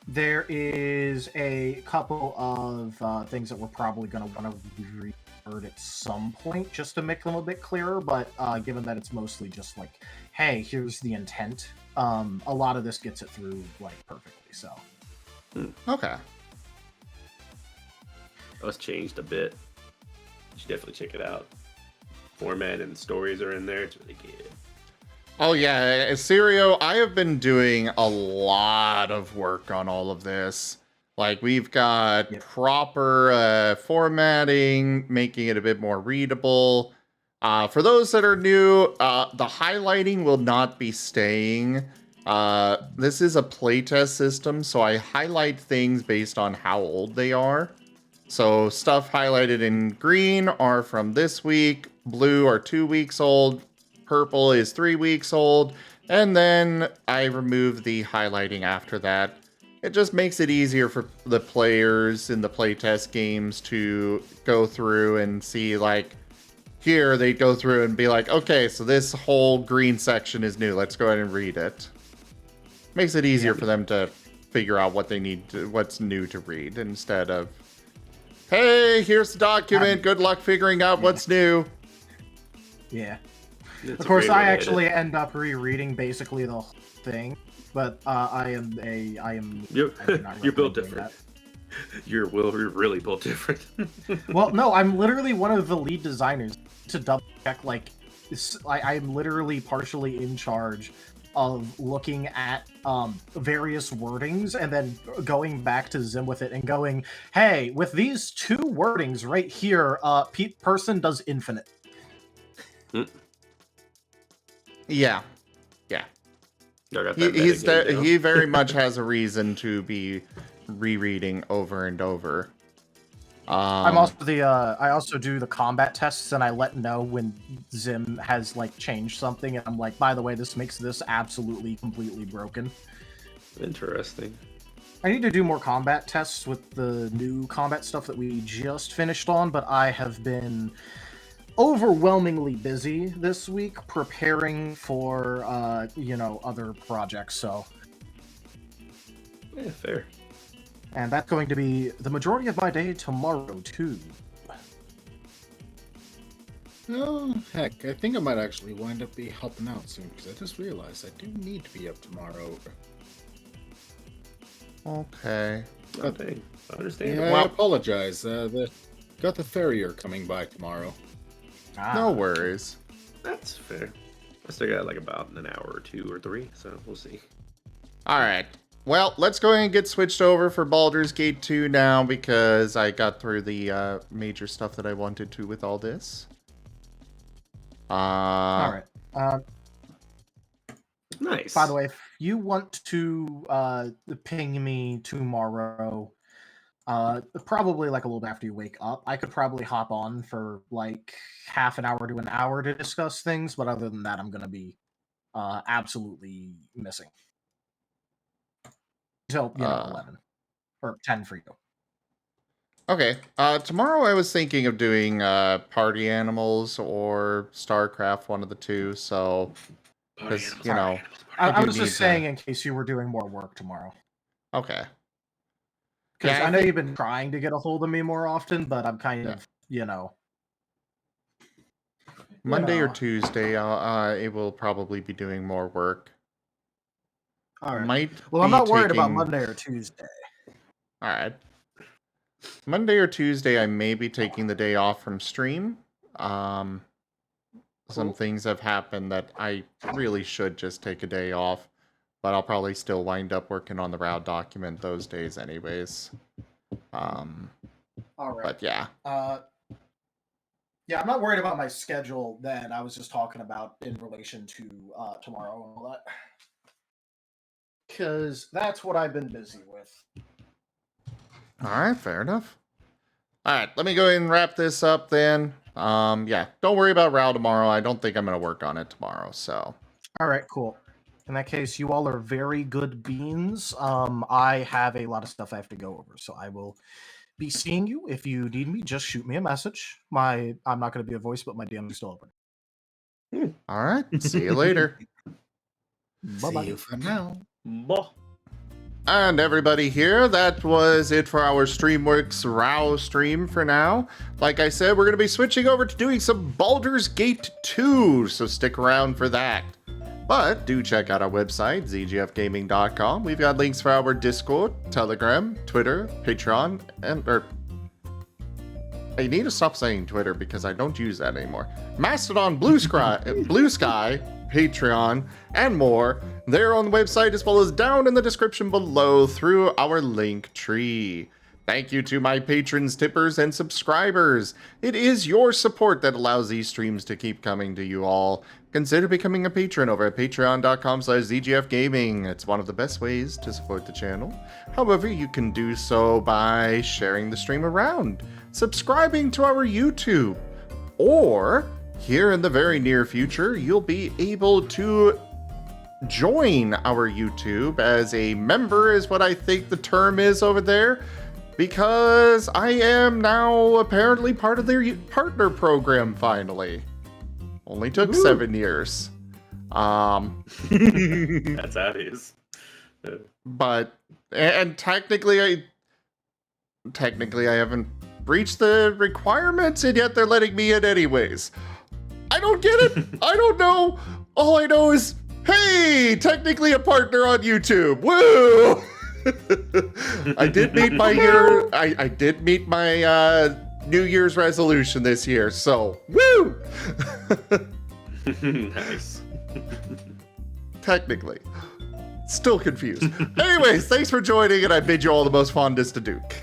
There is a couple of things that we're probably going to want to reword at some point just to make them a bit clearer, but given that it's mostly just like, hey, here's the intent, a lot of this gets it through like perfectly, so. Okay. That was changed a bit. You should definitely check it out. Format and stories are in there. It's really good. Oh yeah, Serio, I have been doing a lot of work on all of this. Like, we've got proper formatting, making it a bit more readable. For those that are new, the highlighting will not be staying. This is a playtest system, so I highlight things based on how old they are. So stuff highlighted in green are from this week, blue are 2 weeks old, purple is 3 weeks old, and then I remove the highlighting after that. It just makes it easier for the players in the playtest games to go through and see, like, here they go through and be like, okay, so this whole green section is new, let's go ahead and read it. Makes it easier for them to figure out what they need to, what's new to read, instead of, hey, here's the document, good luck figuring out what's new. Yeah. It's Of a course, great way I to actually edit. end up rereading basically the whole thing, but I am I do You're not built recommend doing different. You're really built different. that. Well, no, I'm literally one of the lead designers to double check. Like, I'm literally partially in charge of looking at various wordings and then going back to Zim with it and going, hey, with these two wordings right here, person does infinite. Yeah. I got that metagame down. He very much has a reason to be rereading over and over. I'm also I also do the combat tests, and I let know when Zim has like changed something, and I'm like, by the way, this makes this absolutely completely broken. Interesting. I need to do more combat tests with the new combat stuff that we just finished on, but I have been overwhelmingly busy this week preparing for other projects, so Yeah, fair. and that's going to be the majority of my day tomorrow too. Oh, heck, I think I might actually wind up be helping out soon, because I just realized I do need to be up tomorrow. Okay. Nothing. I understand. Yeah, I Well- apologize. Got the farrier coming by tomorrow. No worries. That's fair. I still got like about an hour or 2 or 3, so we'll see. Alright. Well, let's go ahead and get switched over for Baldur's Gate 2 now, because I got through the major stuff that I wanted to with all this. Alright. Nice. By the way, if you want to ping me tomorrow, probably like a little bit after you wake up, I could probably hop on for like half an hour to an hour to discuss things, but other than that, I'm going to be absolutely missing. Until, 11. Or 10 for you. Okay. Tomorrow I was thinking of doing Party Animals or StarCraft, one of the two, so... Because, I was just saying in case you were doing more work tomorrow. Okay. Because Yeah, I know you've been trying to get a hold of me more often, but I'm kind of, Monday or Tuesday, I will probably be doing more work. All right. Might Well, I'm be not worried about taking- Monday or Tuesday. All right. Monday or Tuesday, I may be taking the day off from stream. Some things have happened that I really should just take a day off, but I'll probably still wind up working on the RAOW document those days anyways. All right. But yeah. Yeah, I'm not worried about my schedule that I was just talking about in relation to tomorrow and all that. Because that's what I've been busy with. Alright, fair enough. Alright, let me go ahead and wrap this up then. Yeah, don't worry about RAOW tomorrow. I don't think I'm going to work on it tomorrow, so. Alright, cool. In that case, you all are very good beans. I have a lot of stuff I have to go over, so I will be seeing you. If you need me, just shoot me a message. I'm not going to be a voice, but my DM is still open. Alright, see you later. Bye-bye. See you for now. Bye. And everybody here, that was it for our StreamWorks RAOW stream for now. Like I said, we're going to be switching over to doing some Baldur's Gate 2, so stick around for that. But do check out our website, zgfgaming.com. We've got links for our Discord, Telegram, Twitter, Patreon, and... I need to stop saying Twitter because I don't use that anymore. Mastodon, Blue Sky, Patreon, and more. They're on the website as well as down in the description below through our link tree. Thank you to my patrons, tippers, and subscribers. It is your support that allows these streams to keep coming to you all. Consider becoming a patron over at patreon.com/zgfgaming. It's one of the best ways to support the channel. However, you can do so by sharing the stream around, subscribing to our YouTube, or here in the very near future, you'll be able to join our YouTube as a member, is what I think the term is over there, because I am now apparently part of their partner program finally. Only took 7 years. That's how it is. But and technically I haven't reached the requirements, and yet they're letting me in anyways. I don't get it. I don't know. All I know is, hey, technically a partner on YouTube. Woo! I did meet my I did meet my New Year's resolution this year, so woo! Nice. Technically. Still confused. Anyways, thanks for joining, and I bid you all the most fondest to Duke.